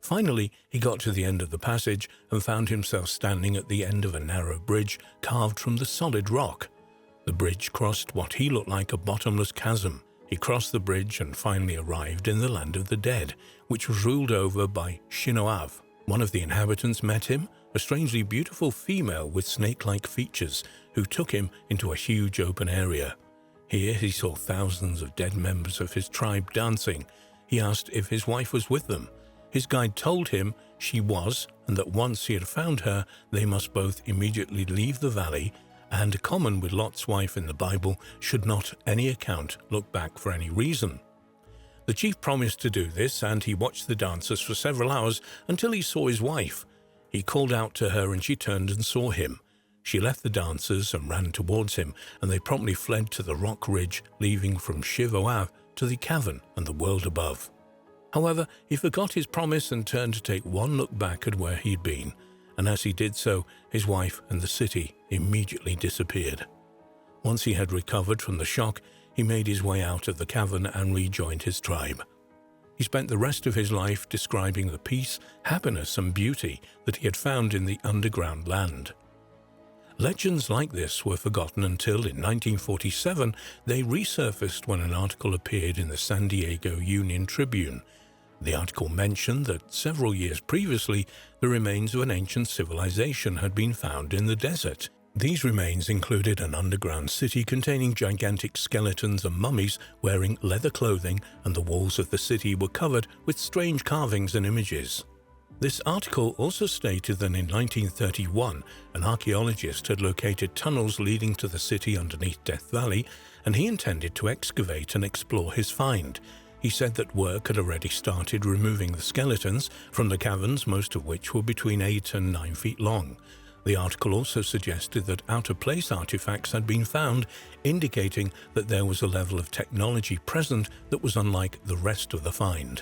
Finally, he got to the end of the passage and found himself standing at the end of a narrow bridge carved from the solid rock. The bridge crossed what he looked like a bottomless chasm. He crossed the bridge and finally arrived in the land of the dead, which was ruled over by Shin-Au-Av. One of the inhabitants met him, a strangely beautiful female with snake-like features, who took him into a huge open area. Here he saw thousands of dead members of his tribe dancing. He asked if his wife was with them. His guide told him she was, and that once he had found her, they must both immediately leave the valley, and, common with Lot's wife in the Bible, should not any account look back for any reason. The chief promised to do this, and he watched the dancers for several hours until he saw his wife. He called out to her and she turned and saw him. She left the dancers and ran towards him, and they promptly fled to the rock ridge, leaving from Shin-Au-Av to the cavern and the world above. However, he forgot his promise and turned to take one look back at where he'd been, and as he did so, his wife and the city immediately disappeared. Once he had recovered from the shock, he made his way out of the cavern and rejoined his tribe. He spent the rest of his life describing the peace, happiness, and beauty that he had found in the underground land. Legends like this were forgotten until, in 1947, they resurfaced when an article appeared in the San Diego Union Tribune. The article mentioned that several years previously, the remains of an ancient civilization had been found in the desert. These remains included an underground city containing gigantic skeletons and mummies wearing leather clothing, and the walls of the city were covered with strange carvings and images. This article also stated that in 1931, an archaeologist had located tunnels leading to the city underneath Death Valley, and he intended to excavate and explore his find. He said that work had already started removing the skeletons from the caverns, most of which were between 8 and 9 feet long. The article also suggested that out-of-place artifacts had been found, indicating that there was a level of technology present that was unlike the rest of the find.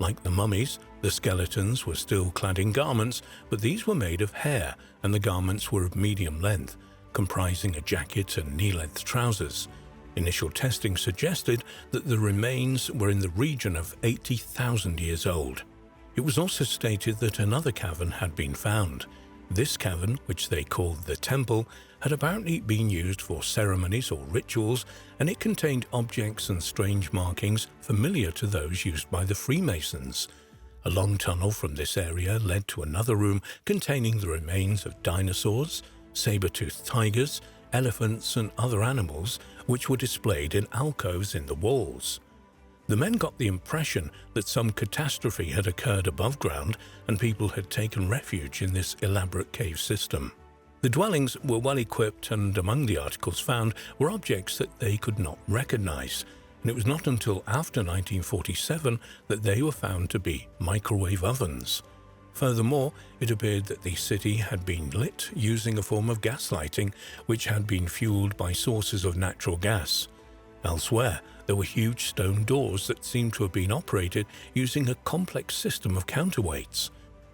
Like the mummies, the skeletons were still clad in garments, but these were made of hair, and the garments were of medium length, comprising a jacket and knee-length trousers. Initial testing suggested that the remains were in the region of 80,000 years old. It was also stated that another cavern had been found. This cavern, which they called the Temple, had apparently been used for ceremonies or rituals, and it contained objects and strange markings familiar to those used by the Freemasons. A long tunnel from this area led to another room containing the remains of dinosaurs, saber-toothed tigers, elephants, and other animals, which were displayed in alcoves in the walls. The men got the impression that some catastrophe had occurred above ground and people had taken refuge in this elaborate cave system. The dwellings were well equipped, and among the articles found were objects that they could not recognize, and it was not until after 1947 that they were found to be microwave ovens. Furthermore, it appeared that the city had been lit using a form of gas lighting which had been fueled by sources of natural gas. Elsewhere, there were huge stone doors that seemed to have been operated using a complex system of counterweights.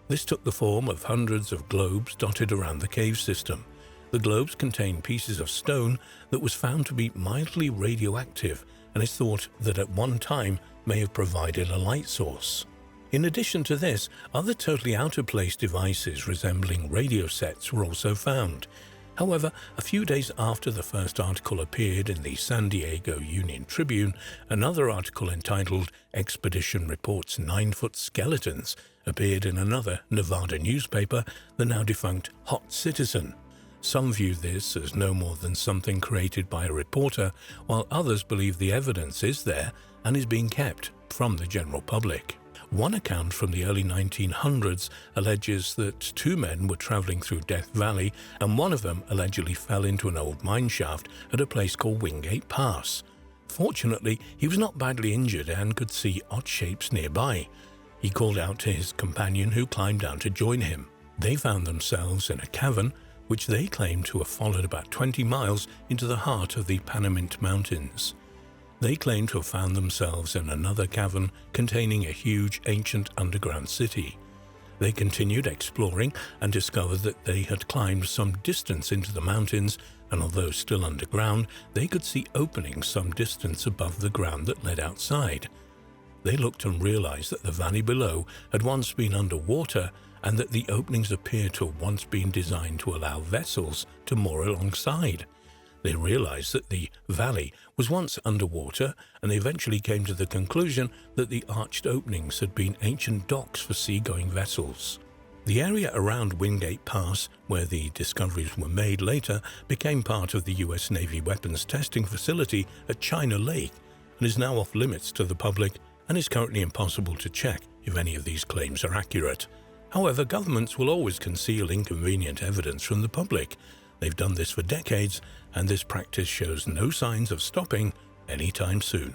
This took the form of hundreds of globes dotted around the cave system. The globes contained pieces of stone that was found to be mildly radioactive and is thought that at one time may have provided a light source. In addition to this, other totally out-of-place devices resembling radio sets were also found. However, a few days after the first article appeared in the San Diego Union Tribune, another article entitled "Expedition Reports 9-Foot Skeletons" appeared in another Nevada newspaper, the now-defunct Hot Citizen. Some view this as no more than something created by a reporter, while others believe the evidence is there and is being kept from the general public. One account from the early 1900s alleges that two men were traveling through Death Valley and one of them allegedly fell into an old mine shaft at a place called Wingate Pass. Fortunately, he was not badly injured and could see odd shapes nearby. He called out to his companion, who climbed down to join him. They found themselves in a cavern which they claimed to have followed about 20 miles into the heart of the Panamint Mountains. They claimed to have found themselves in another cavern containing a huge ancient underground city. They continued exploring and discovered that they had climbed some distance into the mountains, and although still underground, they could see openings some distance above the ground that led outside. They looked and realized that the valley below had once been underwater and that the openings appeared to have once been designed to allow vessels to moor alongside. They realized that the valley was once underwater, and they eventually came to the conclusion that the arched openings had been ancient docks for seagoing vessels. The area around Wingate Pass, where the discoveries were made later, became part of the US Navy weapons testing facility at China Lake and is now off limits to the public and is currently impossible to check if any of these claims are accurate. However, governments will always conceal inconvenient evidence from the public. They've done this for decades, and this practice shows no signs of stopping anytime soon.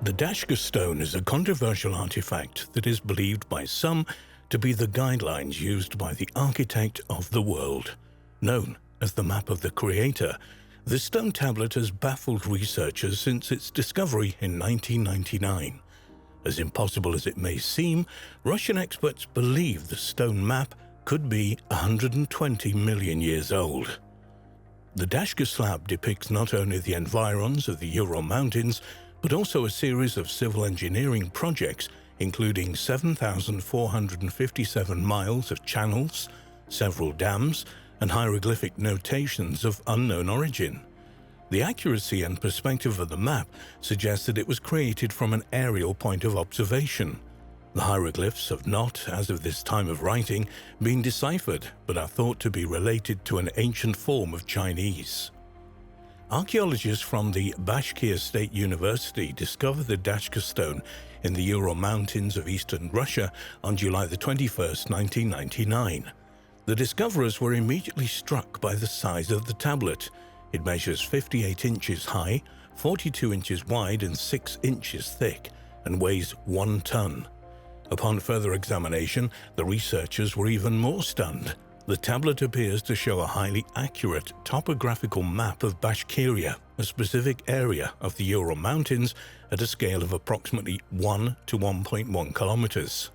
The Dashka stone is a controversial artifact that is believed by some to be the guidelines used by the architect of the world. Known as the Map of the Creator, the stone tablet has baffled researchers since its discovery in 1999. As impossible as it may seem, Russian experts believe the stone map could be 120 million years old. The Dashka slab depicts not only the environs of the Ural Mountains, but also a series of civil engineering projects, including 7,457 miles of channels, several dams, and hieroglyphic notations of unknown origin. The accuracy and perspective of the map suggests that it was created from an aerial point of observation. The hieroglyphs have not, as of this time of writing, been deciphered, but are thought to be related to an ancient form of Chinese. Archaeologists from the Bashkir State University discovered the Dashka stone in the Ural Mountains of eastern Russia on July 21, 1999. The discoverers were immediately struck by the size of the tablet. It measures 58 inches high, 42 inches wide and 6 inches thick, and weighs 1 ton. Upon further examination, the researchers were even more stunned. The tablet appears to show a highly accurate topographical map of Bashkiria, a specific area of the Ural Mountains at a scale of approximately 1 to 1.1 kilometers.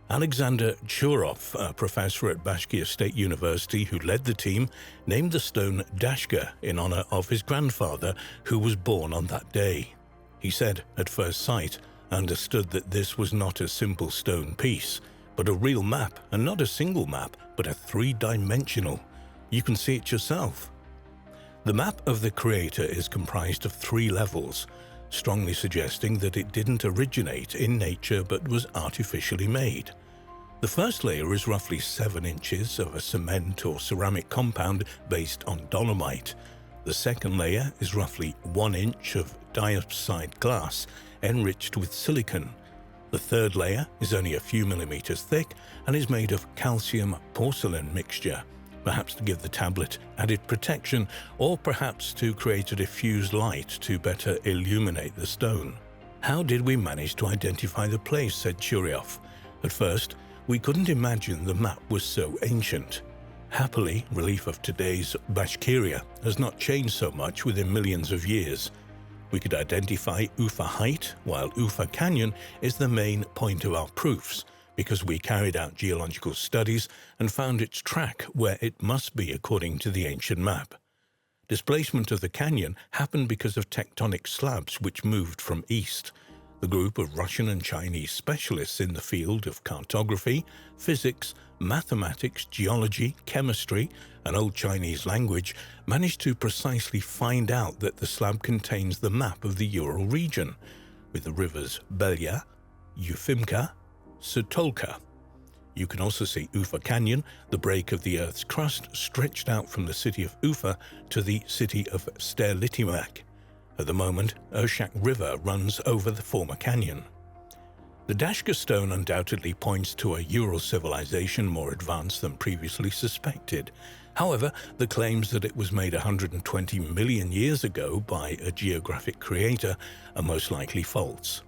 Alexander Churov, a professor at Bashkir State University who led the team, named the stone Dashka in honor of his grandfather, who was born on that day. He said, at first sight, I understood that this was not a simple stone piece, but a real map, and not a single map, but a three-dimensional. You can see it yourself. The map of the Creator is comprised of 3 levels, strongly suggesting that it didn't originate in nature but was artificially made. The first layer is roughly 7 inches of a cement or ceramic compound based on dolomite. The second layer is roughly 1 inch of diopside glass enriched with silicon. The third layer is only a few millimeters thick and is made of calcium porcelain mixture, perhaps to give the tablet added protection or perhaps to create a diffused light to better illuminate the stone. "How did we manage to identify the place?" said Symbolism. "At first, we couldn't imagine the map was so ancient. Happily, relief of today's Bashkiria has not changed so much within millions of years. We could identify Ufa Height, while Ufa Canyon is the main point of our proofs, because we carried out geological studies and found its track where it must be according to the ancient map. Displacement of the canyon happened because of tectonic slabs which moved from east. The group of Russian and Chinese specialists in the field of cartography, physics, mathematics, geology, chemistry, and Old Chinese language managed to precisely find out that the slab contains the map of the Ural region, with the rivers Belya, Ufimka, Sutolka. You can also see Ufa Canyon, the break of the Earth's crust stretched out from the city of Ufa to the city of Sterlitimak. At the moment, Oshak River runs over the former canyon. The Dashka stone undoubtedly points to a Ural civilization more advanced than previously suspected. However, the claims that it was made 120 million years ago by a geographic creator are most likely false.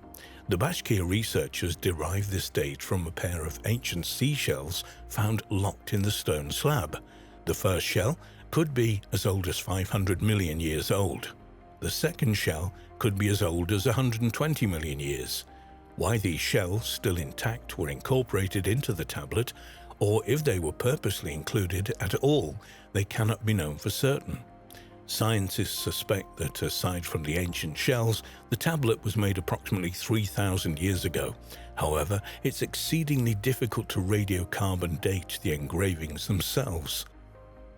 The Bashkir researchers derived this date from a pair of ancient seashells found locked in the stone slab. The first shell could be as old as 500 million years old. The second shell could be as old as 120 million years. Why these shells, still intact, were incorporated into the tablet, or if they were purposely included at all, they cannot be known for certain. Scientists suspect that, aside from the ancient shells, the tablet was made approximately 3,000 years ago. However, it's exceedingly difficult to radiocarbon date the engravings themselves.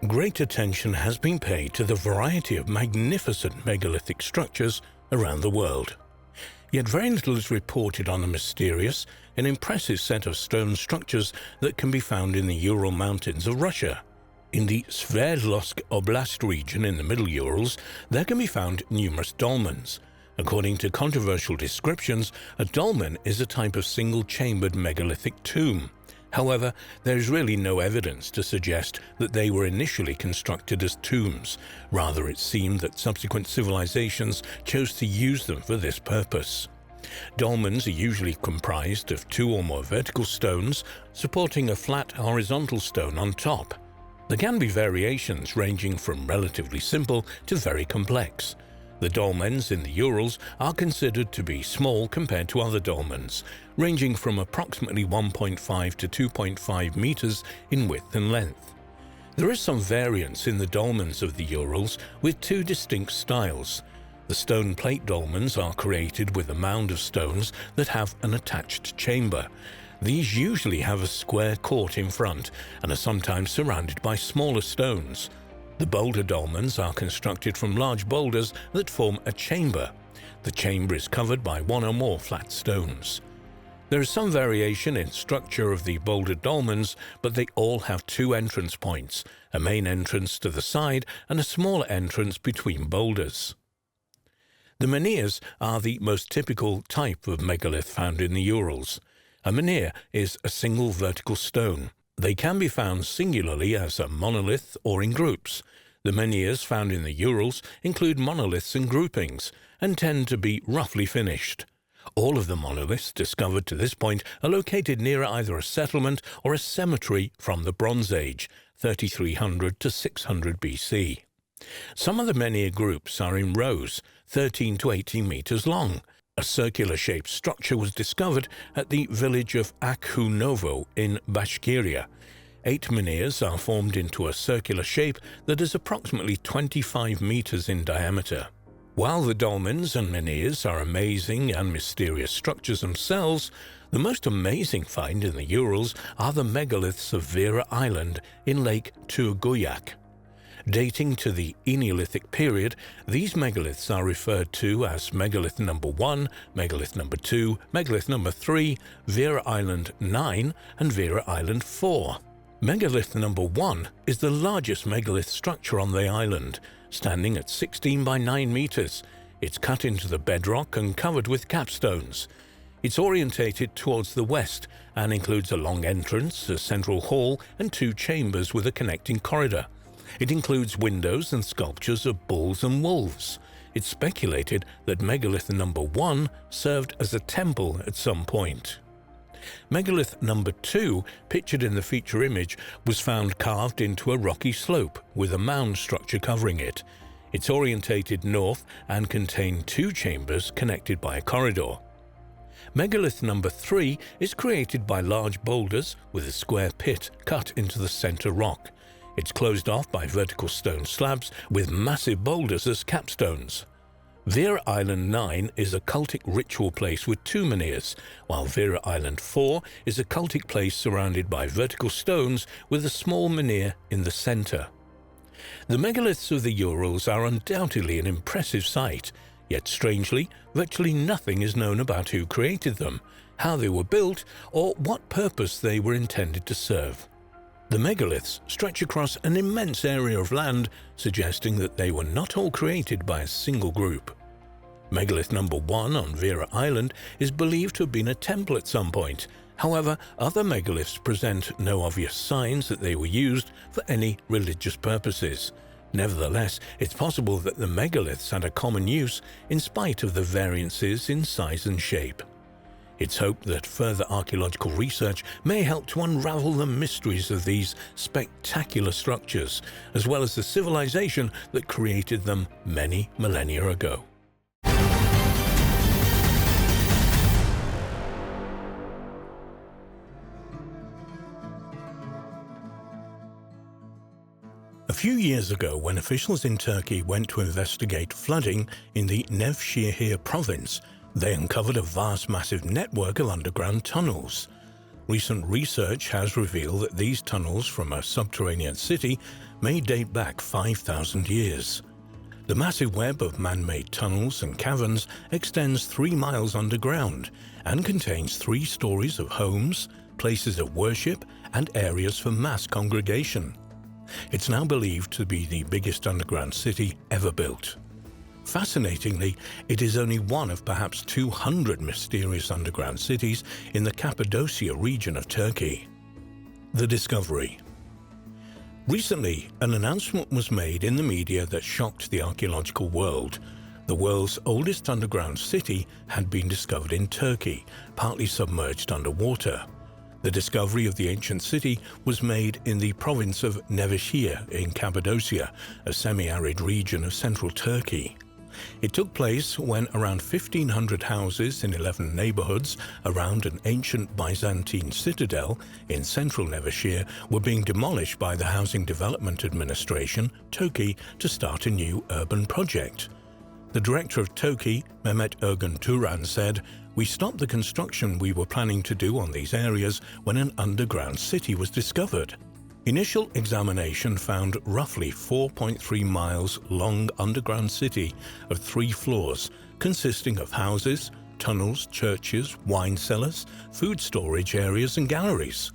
Great attention has been paid to the variety of magnificent megalithic structures around the world. Yet very little is reported on the mysterious and impressive set of stone structures that can be found in the Ural Mountains of Russia. In the Sverdlovsk Oblast region in the Middle Urals, there can be found numerous dolmens. According to controversial descriptions, a dolmen is a type of single-chambered megalithic tomb. However, there is really no evidence to suggest that they were initially constructed as tombs. Rather, it seemed that subsequent civilizations chose to use them for this purpose. Dolmens are usually comprised of two or more vertical stones supporting a flat horizontal stone on top. There can be variations ranging from relatively simple to very complex. The dolmens in the Urals are considered to be small compared to other dolmens, ranging from approximately 1.5 to 2.5 meters in width and length. There is some variance in the dolmens of the Urals with two distinct styles. The stone plate dolmens are created with a mound of stones that have an attached chamber. These usually have a square court in front and are sometimes surrounded by smaller stones. The boulder dolmens are constructed from large boulders that form a chamber. The chamber is covered by one or more flat stones. There is some variation in structure of the boulder dolmens, but they all have two entrance points, a main entrance to the side and a smaller entrance between boulders. The menhirs are the most typical type of megalith found in the Urals. A menhir is a single vertical stone. They can be found singularly as a monolith or in groups. The menhirs found in the Urals include monoliths in groupings and tend to be roughly finished. All of the monoliths discovered to this point are located near either a settlement or a cemetery from the Bronze Age, 3300 to 600 BC. Some of the menhir groups are in rows, 13 to 18 meters long. A circular-shaped structure was discovered at the village of Akhunovo in Bashkiria. 8 menhirs are formed into a circular shape that is approximately 25 meters in diameter. While the dolmens and menhirs are amazing and mysterious structures themselves, the most amazing find in the Urals are the megaliths of Vera Island in Lake Turguyak. Dating to the Eneolithic period, these megaliths are referred to as Megalith number 1, Megalith number 2, Megalith number 3, Vera Island 9, and Vera Island 4. Megalith number 1 is the largest megalith structure on the island, standing at 16 by 9 meters. It's cut into the bedrock and covered with capstones. It's orientated towards the west and includes a long entrance, a central hall, and 2 chambers with a connecting corridor. It includes windows and sculptures of bulls and wolves. It's speculated that megalith number 1 served as a temple at some point. Megalith number 2, pictured in the feature image, was found carved into a rocky slope with a mound structure covering it. It's orientated north and contained 2 chambers connected by a corridor. Megalith number 3 is created by large boulders with a square pit cut into the center rock. It's closed off by vertical stone slabs with massive boulders as capstones. Vera Island 9 is a cultic ritual place with 2 menhirs, while Vera Island 4 is a cultic place surrounded by vertical stones with a small menhir in the center. The megaliths of the Urals are undoubtedly an impressive sight, yet strangely, virtually nothing is known about who created them, how they were built, or what purpose they were intended to serve. The megaliths stretch across an immense area of land, suggesting that they were not all created by a single group. Megalith number 1 on Vera Island is believed to have been a temple at some point. However, other megaliths present no obvious signs that they were used for any religious purposes. Nevertheless, it's possible that the megaliths had a common use in spite of the variances in size and shape. It's hoped that further archaeological research may help to unravel the mysteries of these spectacular structures, as well as the civilization that created them many millennia ago. A few years ago, when officials in Turkey went to investigate flooding in the Nevsehir province, they uncovered a vast, massive network of underground tunnels. Recent research has revealed that these tunnels from a subterranean city may date back 5,000 years. The massive web of man-made tunnels and caverns extends 3 miles underground and contains 3 stories of homes, places of worship, and areas for mass congregation. It's now believed to be the biggest underground city ever built. Fascinatingly, it is only one of perhaps 200 mysterious underground cities in the Cappadocia region of Turkey. The discovery. Recently, an announcement was made in the media that shocked the archaeological world. The world's oldest underground city had been discovered in Turkey, partly submerged underwater. The discovery of the ancient city was made in the province of Nevsehir in Cappadocia, a semi-arid region of central Turkey. It took place when around 1,500 houses in 11 neighborhoods around an ancient Byzantine citadel in central Nevsehir were being demolished by the Housing Development Administration, TOKİ, to start a new urban project. The director of TOKİ, Mehmet Ergun Turan, said, "We stopped the construction we were planning to do on these areas when an underground city was discovered." Initial examination found roughly 4.3 miles long underground city of 3 floors, consisting of houses, tunnels, churches, wine cellars, food storage areas and galleries.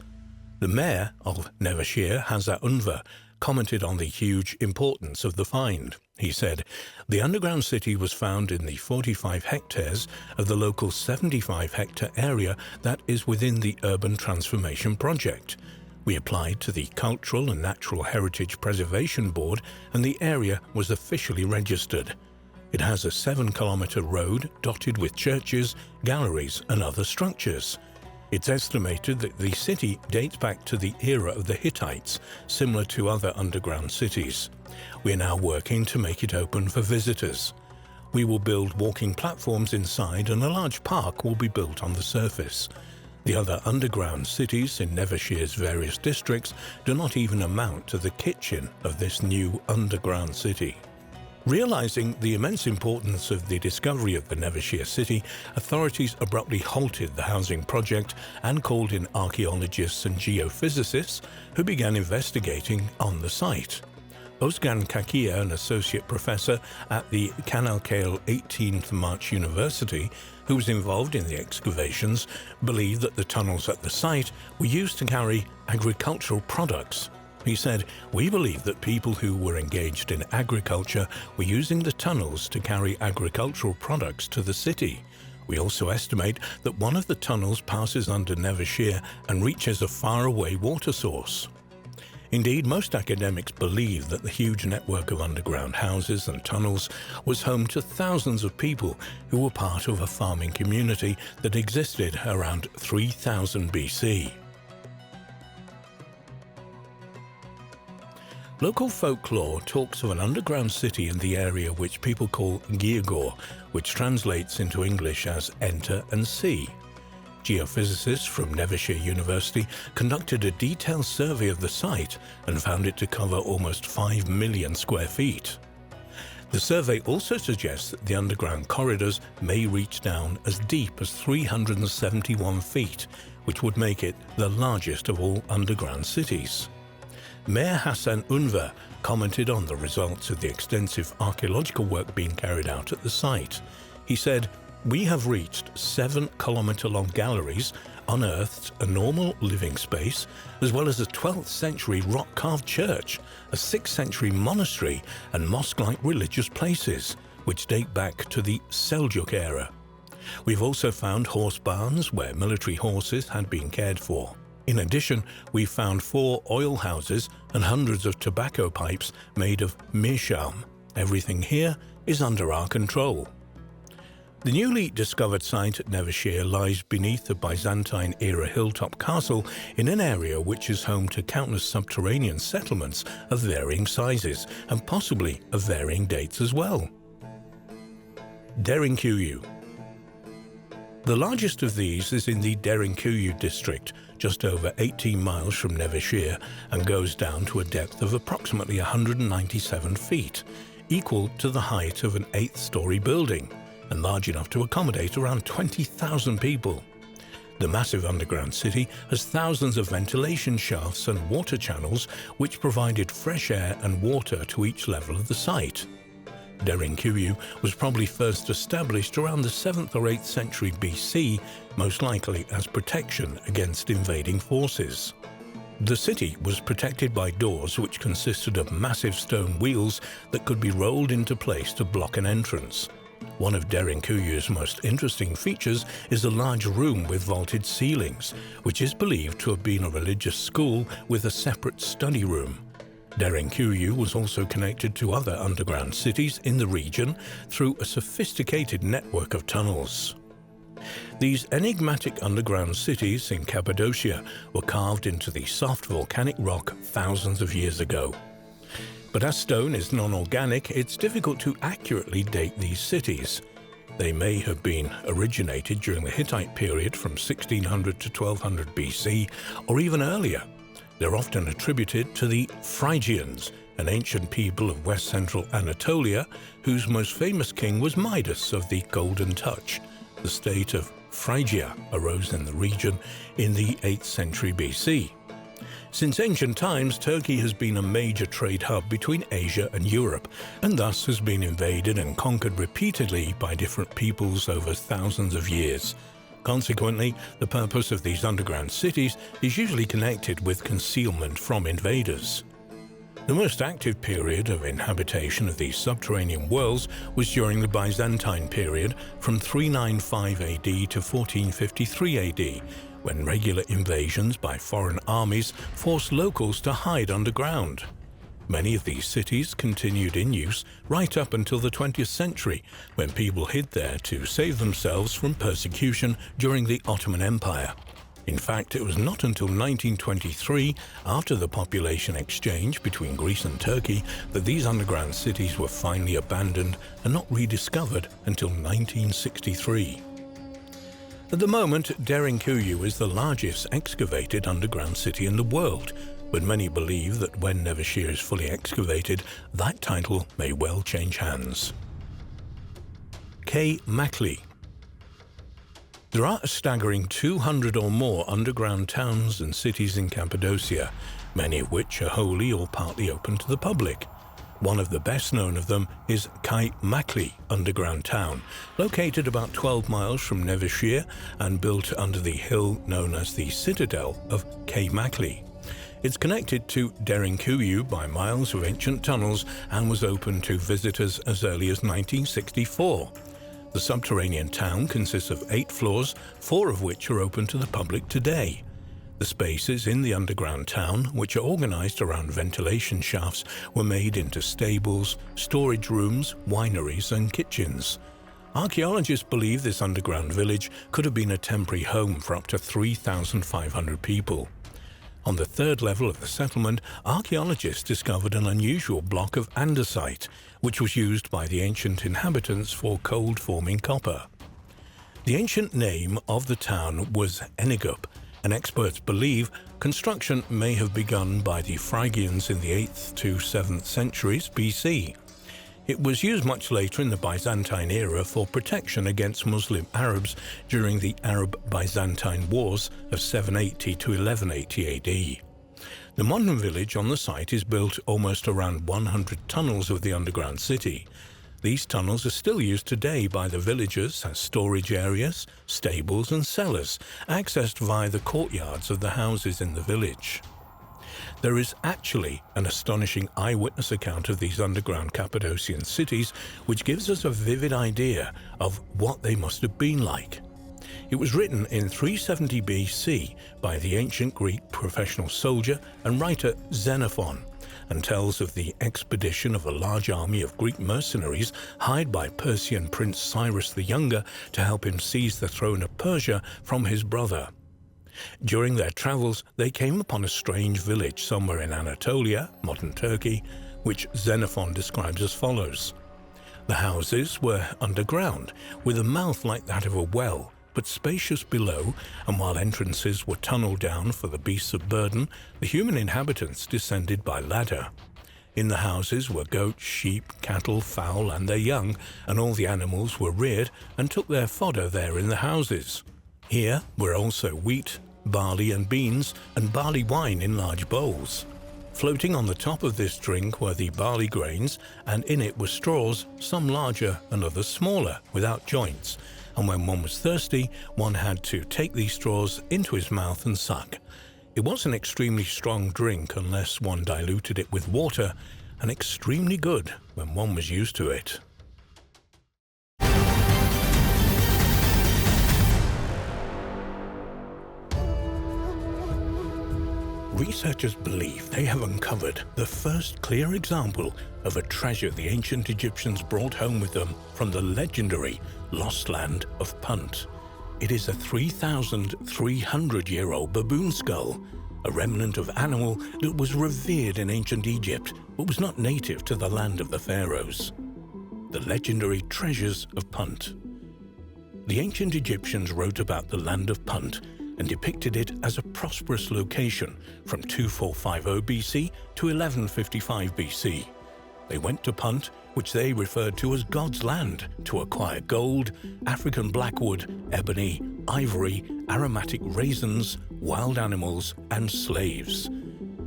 The mayor of Nevsehir, Hazar Unver, commented on the huge importance of the find. He said, "The underground city was found in the 45 hectares of the local 75-hectare area that is within the Urban Transformation Project. We applied to the Cultural and Natural Heritage Preservation Board and the area was officially registered. It has a 7-kilometer road dotted with churches, galleries and other structures. It's estimated that the city dates back to the era of the Hittites, similar to other underground cities. We are now working to make it open for visitors. We will build walking platforms inside and a large park will be built on the surface. The other underground cities in Nevsehir's various districts do not even amount to the kitchen of this new underground city." Realizing the immense importance of the discovery of the Nevsehir city, authorities abruptly halted the housing project and called in archaeologists and geophysicists who began investigating on the site. Özgen Kakia, an associate professor at the Çanakkale 18th March University, who was involved in the excavations, believed that the tunnels at the site were used to carry agricultural products. He said, "We believe that people who were engaged in agriculture were using the tunnels to carry agricultural products to the city. We also estimate that one of the tunnels passes under Nevsehir and reaches a faraway water source." Indeed, most academics believe that the huge network of underground houses and tunnels was home to thousands of people who were part of a farming community that existed around 3000 BC. Local folklore talks of an underground city in the area which people call Giagor, which translates into English as enter and see. Geophysicists from Nevsehir University conducted a detailed survey of the site and found it to cover almost 5 million square feet. The survey also suggests that the underground corridors may reach down as deep as 371 feet, which would make it the largest of all underground cities. Mayor Hassan Unver commented on the results of the extensive archaeological work being carried out at the site. He said, "We have reached 7-kilometer-long galleries, unearthed a normal living space, as well as a 12th century rock-carved church, a 6th century monastery, and mosque-like religious places, which date back to the Seljuk era. We've also found horse barns where military horses had been cared for. In addition, we found 4 oil houses and hundreds of tobacco pipes made of meerschaum. Everything here is under our control." The newly discovered site at Nevsehir lies beneath the Byzantine-era hilltop castle in an area which is home to countless subterranean settlements of varying sizes and possibly of varying dates as well. Derinkuyu. The largest of these is in the Derinkuyu district, just over 18 miles from Nevsehir, and goes down to a depth of approximately 197 feet, equal to the height of an 8th-story building, and large enough to accommodate around 20,000 people. The massive underground city has thousands of ventilation shafts and water channels which provided fresh air and water to each level of the site. Derinkuyu was probably first established around the 7th or 8th century BC, most likely as protection against invading forces. The city was protected by doors which consisted of massive stone wheels that could be rolled into place to block an entrance. One of Derinkuyu's most interesting features is a large room with vaulted ceilings, which is believed to have been a religious school with a separate study room. Derinkuyu was also connected to other underground cities in the region through a sophisticated network of tunnels. These enigmatic underground cities in Cappadocia were carved into the soft volcanic rock thousands of years ago. But as stone is non-organic, it's difficult to accurately date these cities. They may have been originated during the Hittite period from 1600 to 1200 BC, or even earlier. They're often attributed to the Phrygians, an ancient people of west-central Anatolia, whose most famous king was Midas of the Golden Touch. The state of Phrygia arose in the region in the 8th century BC. Since ancient times, Turkey has been a major trade hub between Asia and Europe, and thus has been invaded and conquered repeatedly by different peoples over thousands of years. Consequently, the purpose of these underground cities is usually connected with concealment from invaders. The most active period of inhabitation of these subterranean worlds was during the Byzantine period from 395 AD to 1453 AD, when regular invasions by foreign armies forced locals to hide underground. Many of these cities continued in use right up until the 20th century, when people hid there to save themselves from persecution during the Ottoman Empire. In fact, it was not until 1923, after the population exchange between Greece and Turkey, that these underground cities were finally abandoned and not rediscovered until 1963. At the moment, Derinkuyu is the largest excavated underground city in the world, but many believe that when Nevsehir is fully excavated, that title may well change hands. K. Makli. There are a staggering 200 or more underground towns and cities in Cappadocia, many of which are wholly or partly open to the public. One of the best known of them is K. Makli underground town, located about 12 miles from Nevsehir and built under the hill known as the Citadel of K. Makli. It's connected to Derinkuyu by miles of ancient tunnels and was open to visitors as early as 1964. The subterranean town consists of 8 floors, 4 of which are open to the public today. The spaces in the underground town, which are organized around ventilation shafts, were made into stables, storage rooms, wineries, and kitchens. Archaeologists believe this underground village could have been a temporary home for up to 3,500 people. On the third level of the settlement, archaeologists discovered an unusual block of andesite, which was used by the ancient inhabitants for cold-forming copper. The ancient name of the town was Enigup, and experts believe construction may have begun by the Phrygians in the 8th to 7th centuries BC. It was used much later in the Byzantine era for protection against Muslim Arabs during the Arab-Byzantine Wars of 780 to 1180 AD. The modern village on the site is built almost around 100 tunnels of the underground city. These tunnels are still used today by the villagers as storage areas, stables and cellars, accessed via the courtyards of the houses in the village. There is actually an astonishing eyewitness account of these underground Cappadocian cities, which gives us a vivid idea of what they must have been like. It was written in 370 BC by the ancient Greek professional soldier and writer Xenophon, and tells of the expedition of a large army of Greek mercenaries hired by Persian Prince Cyrus the Younger to help him seize the throne of Persia from his brother. During their travels, they came upon a strange village somewhere in Anatolia, modern Turkey, which Xenophon describes as follows. The houses were underground, with a mouth like that of a well, but spacious below, and while entrances were tunneled down for the beasts of burden, the human inhabitants descended by ladder. In the houses were goats, sheep, cattle, fowl, and their young, and all the animals were reared and took their fodder there in the houses. Here were also wheat, barley and beans, and barley wine in large bowls. Floating on the top of this drink were the barley grains, and in it were straws, some larger and others smaller, without joints, and when one was thirsty, one had to take these straws into his mouth and suck. It was an extremely strong drink unless one diluted it with water, and extremely good when one was used to it. Researchers believe they have uncovered the first clear example of a treasure the ancient Egyptians brought home with them from the legendary lost land of Punt. It is a 3,300-year-old baboon skull, a remnant of animal that was revered in ancient Egypt but was not native to the land of the pharaohs. The legendary treasures of Punt. The ancient Egyptians wrote about the land of Punt and depicted it as a prosperous location from 2450 BC to 1155 BC. They went to Punt, which they referred to as God's land, to acquire gold, African blackwood, ebony, ivory, aromatic raisins, wild animals, and slaves.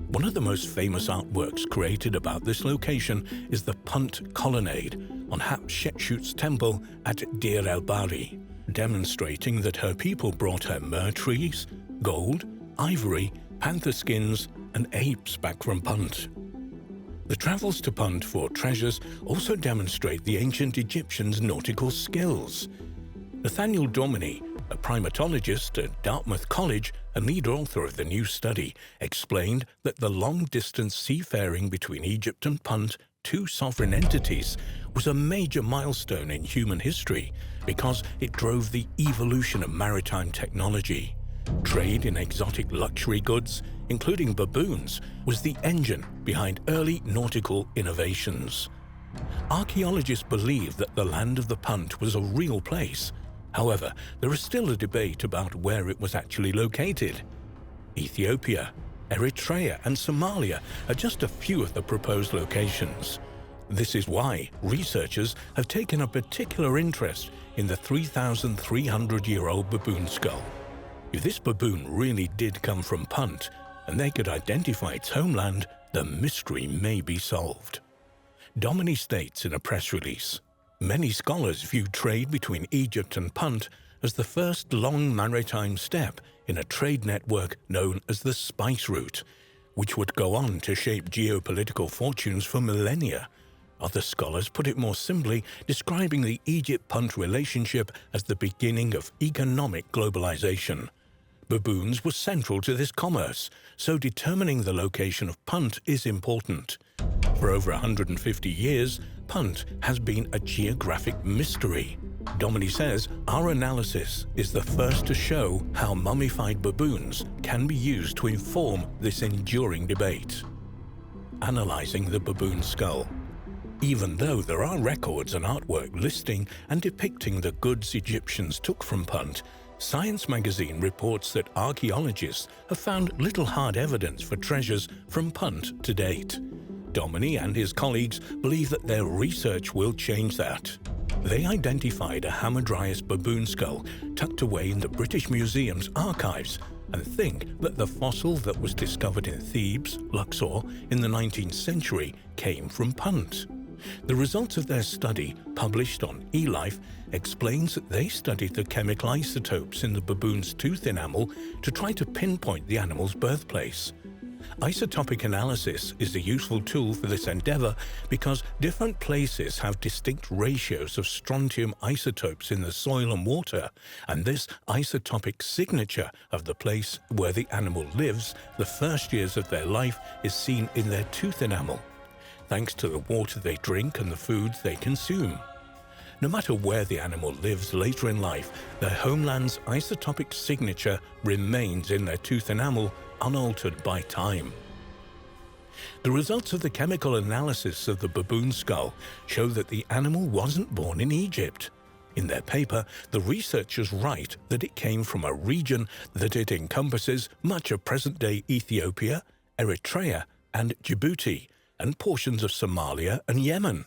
One of the most famous artworks created about this location is the Punt colonnade on Hatshepsut's temple at Deir el-Bahari, demonstrating that her people brought her myrrh trees, gold, ivory, panther skins, and apes back from Punt. The travels to Punt for treasures also demonstrate the ancient Egyptians' nautical skills. Nathaniel Dominy, a primatologist at Dartmouth College and lead author of the new study, explained that the long-distance seafaring between Egypt and Punt, two sovereign entities, was a major milestone in human history because it drove the evolution of maritime technology. Trade in exotic luxury goods, including baboons, was the engine behind early nautical innovations. Archaeologists believe that the land of the Punt was a real place. However, there is still a debate about where it was actually located. Ethiopia, Eritrea, and Somalia are just a few of the proposed locations. This is why researchers have taken a particular interest in the 3,300-year-old baboon skull. If this baboon really did come from Punt, and they could identify its homeland, the mystery may be solved. Dominy states in a press release, "Many scholars view trade between Egypt and Punt as the first long maritime step in a trade network known as the Spice Route, which would go on to shape geopolitical fortunes for millennia. Other scholars put it more simply, describing the Egypt-Punt relationship as the beginning of economic globalization. Baboons were central to this commerce, so determining the location of Punt is important. For over 150 years, Punt has been a geographic mystery. Domini says our analysis is the first to show how mummified baboons can be used to inform this enduring debate. Analyzing the baboon skull. Even though there are records and artwork listing and depicting the goods Egyptians took from Punt, Science magazine reports that archaeologists have found little hard evidence for treasures from Punt to date. Domini and his colleagues believe that their research will change that. They identified a Hamadryas baboon skull tucked away in the British Museum's archives and think that the fossil that was discovered in Thebes, Luxor, in the 19th century came from Punt. The results of their study, published on eLife, explains that they studied the chemical isotopes in the baboon's tooth enamel to try to pinpoint the animal's birthplace. Isotopic analysis is a useful tool for this endeavor because different places have distinct ratios of strontium isotopes in the soil and water, and this isotopic signature of the place where the animal lives the first years of their life is seen in their tooth enamel, thanks to the water they drink and the foods they consume. No matter where the animal lives later in life, their homeland's isotopic signature remains in their tooth enamel, unaltered by time. The results of the chemical analysis of the baboon skull show that the animal wasn't born in Egypt. In their paper, the researchers write that it came from a region that it encompasses much of present-day Ethiopia, Eritrea, and Djibouti, and portions of Somalia and Yemen.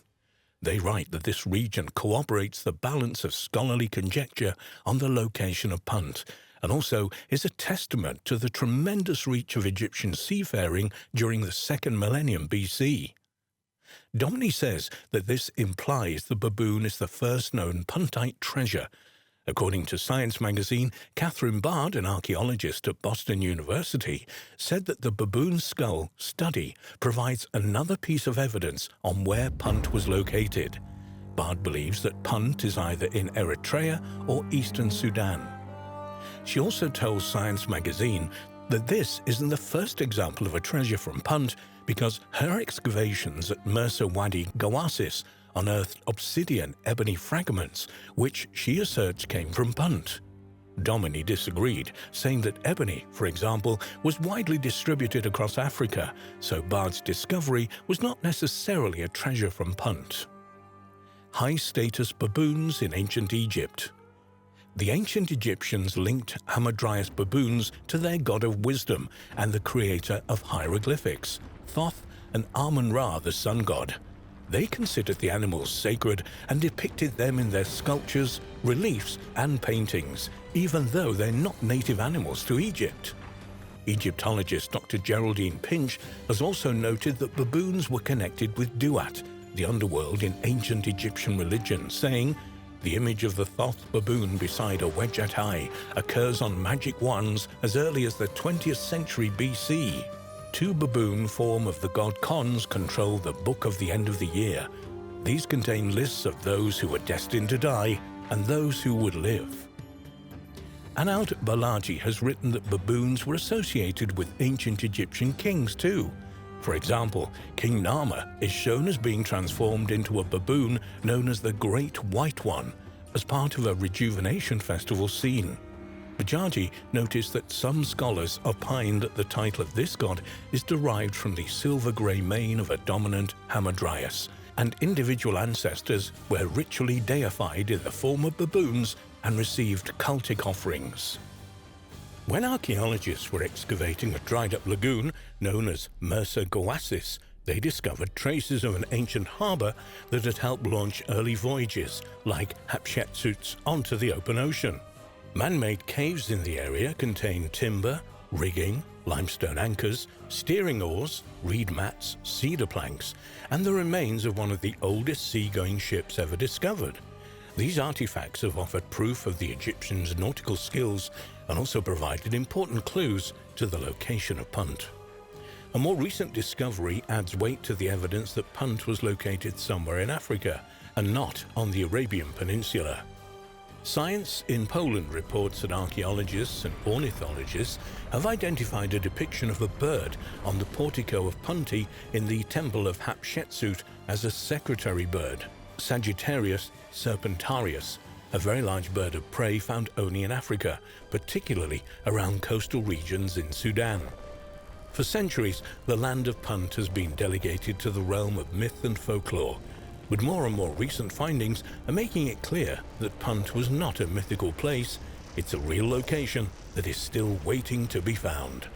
They write that this region corroborates the balance of scholarly conjecture on the location of Punt, and also is a testament to the tremendous reach of Egyptian seafaring during the 2nd millennium BC. Domini says that this implies the baboon is the first known Puntite treasure. According to Science magazine, Catherine Bard, an archaeologist at Boston University, said that the baboon skull study provides another piece of evidence on where Punt was located. Bard believes that Punt is either in Eritrea or eastern Sudan. She also tells Science magazine that this isn't the first example of a treasure from Punt because her excavations at Mersa Wadi Gawasis unearthed obsidian ebony fragments, which she asserts came from Punt. Domini disagreed, saying that ebony, for example, was widely distributed across Africa, so Bard's discovery was not necessarily a treasure from Punt. High-status baboons in ancient Egypt. The ancient Egyptians linked Hamadryas baboons to their god of wisdom and the creator of hieroglyphics, Thoth, and Amun-Ra, the sun god. They considered the animals sacred and depicted them in their sculptures, reliefs, and paintings, even though they're not native animals to Egypt. Egyptologist Dr. Geraldine Pinch has also noted that baboons were connected with Duat, the underworld in ancient Egyptian religion, saying, "The image of the Thoth baboon beside a Wedjat eye occurs on magic wands as early as the 20th century BC. Two baboon form of the god Khons control the Book of the End of the Year. These contain lists of those who were destined to die and those who would live." Anaut Balaji has written that baboons were associated with ancient Egyptian kings too. For example, King Nama is shown as being transformed into a baboon known as the Great White One as part of a rejuvenation festival scene. Bajaji noticed that some scholars opine that the title of this god is derived from the silver-grey mane of a dominant Hamadryas, and individual ancestors were ritually deified in the form of baboons and received cultic offerings. When archaeologists were excavating a dried-up lagoon known as Mersa Goasis, they discovered traces of an ancient harbor that had helped launch early voyages like Hatshepsut's onto the open ocean. Man-made caves in the area contain timber, rigging, limestone anchors, steering oars, reed mats, cedar planks, and the remains of one of the oldest sea-going ships ever discovered. These artifacts have offered proof of the Egyptians' nautical skills and also provided important clues to the location of Punt. A more recent discovery adds weight to the evidence that Punt was located somewhere in Africa and not on the Arabian Peninsula. Science in Poland reports that archaeologists and ornithologists have identified a depiction of a bird on the portico of Punti in the Temple of Hatshepsut as a secretary bird, Sagittarius serpentarius, a very large bird of prey found only in Africa, particularly around coastal regions in Sudan. For centuries, the land of Punt has been delegated to the realm of myth and folklore, but more and more recent findings are making it clear that Punt was not a mythical place, it's a real location that is still waiting to be found.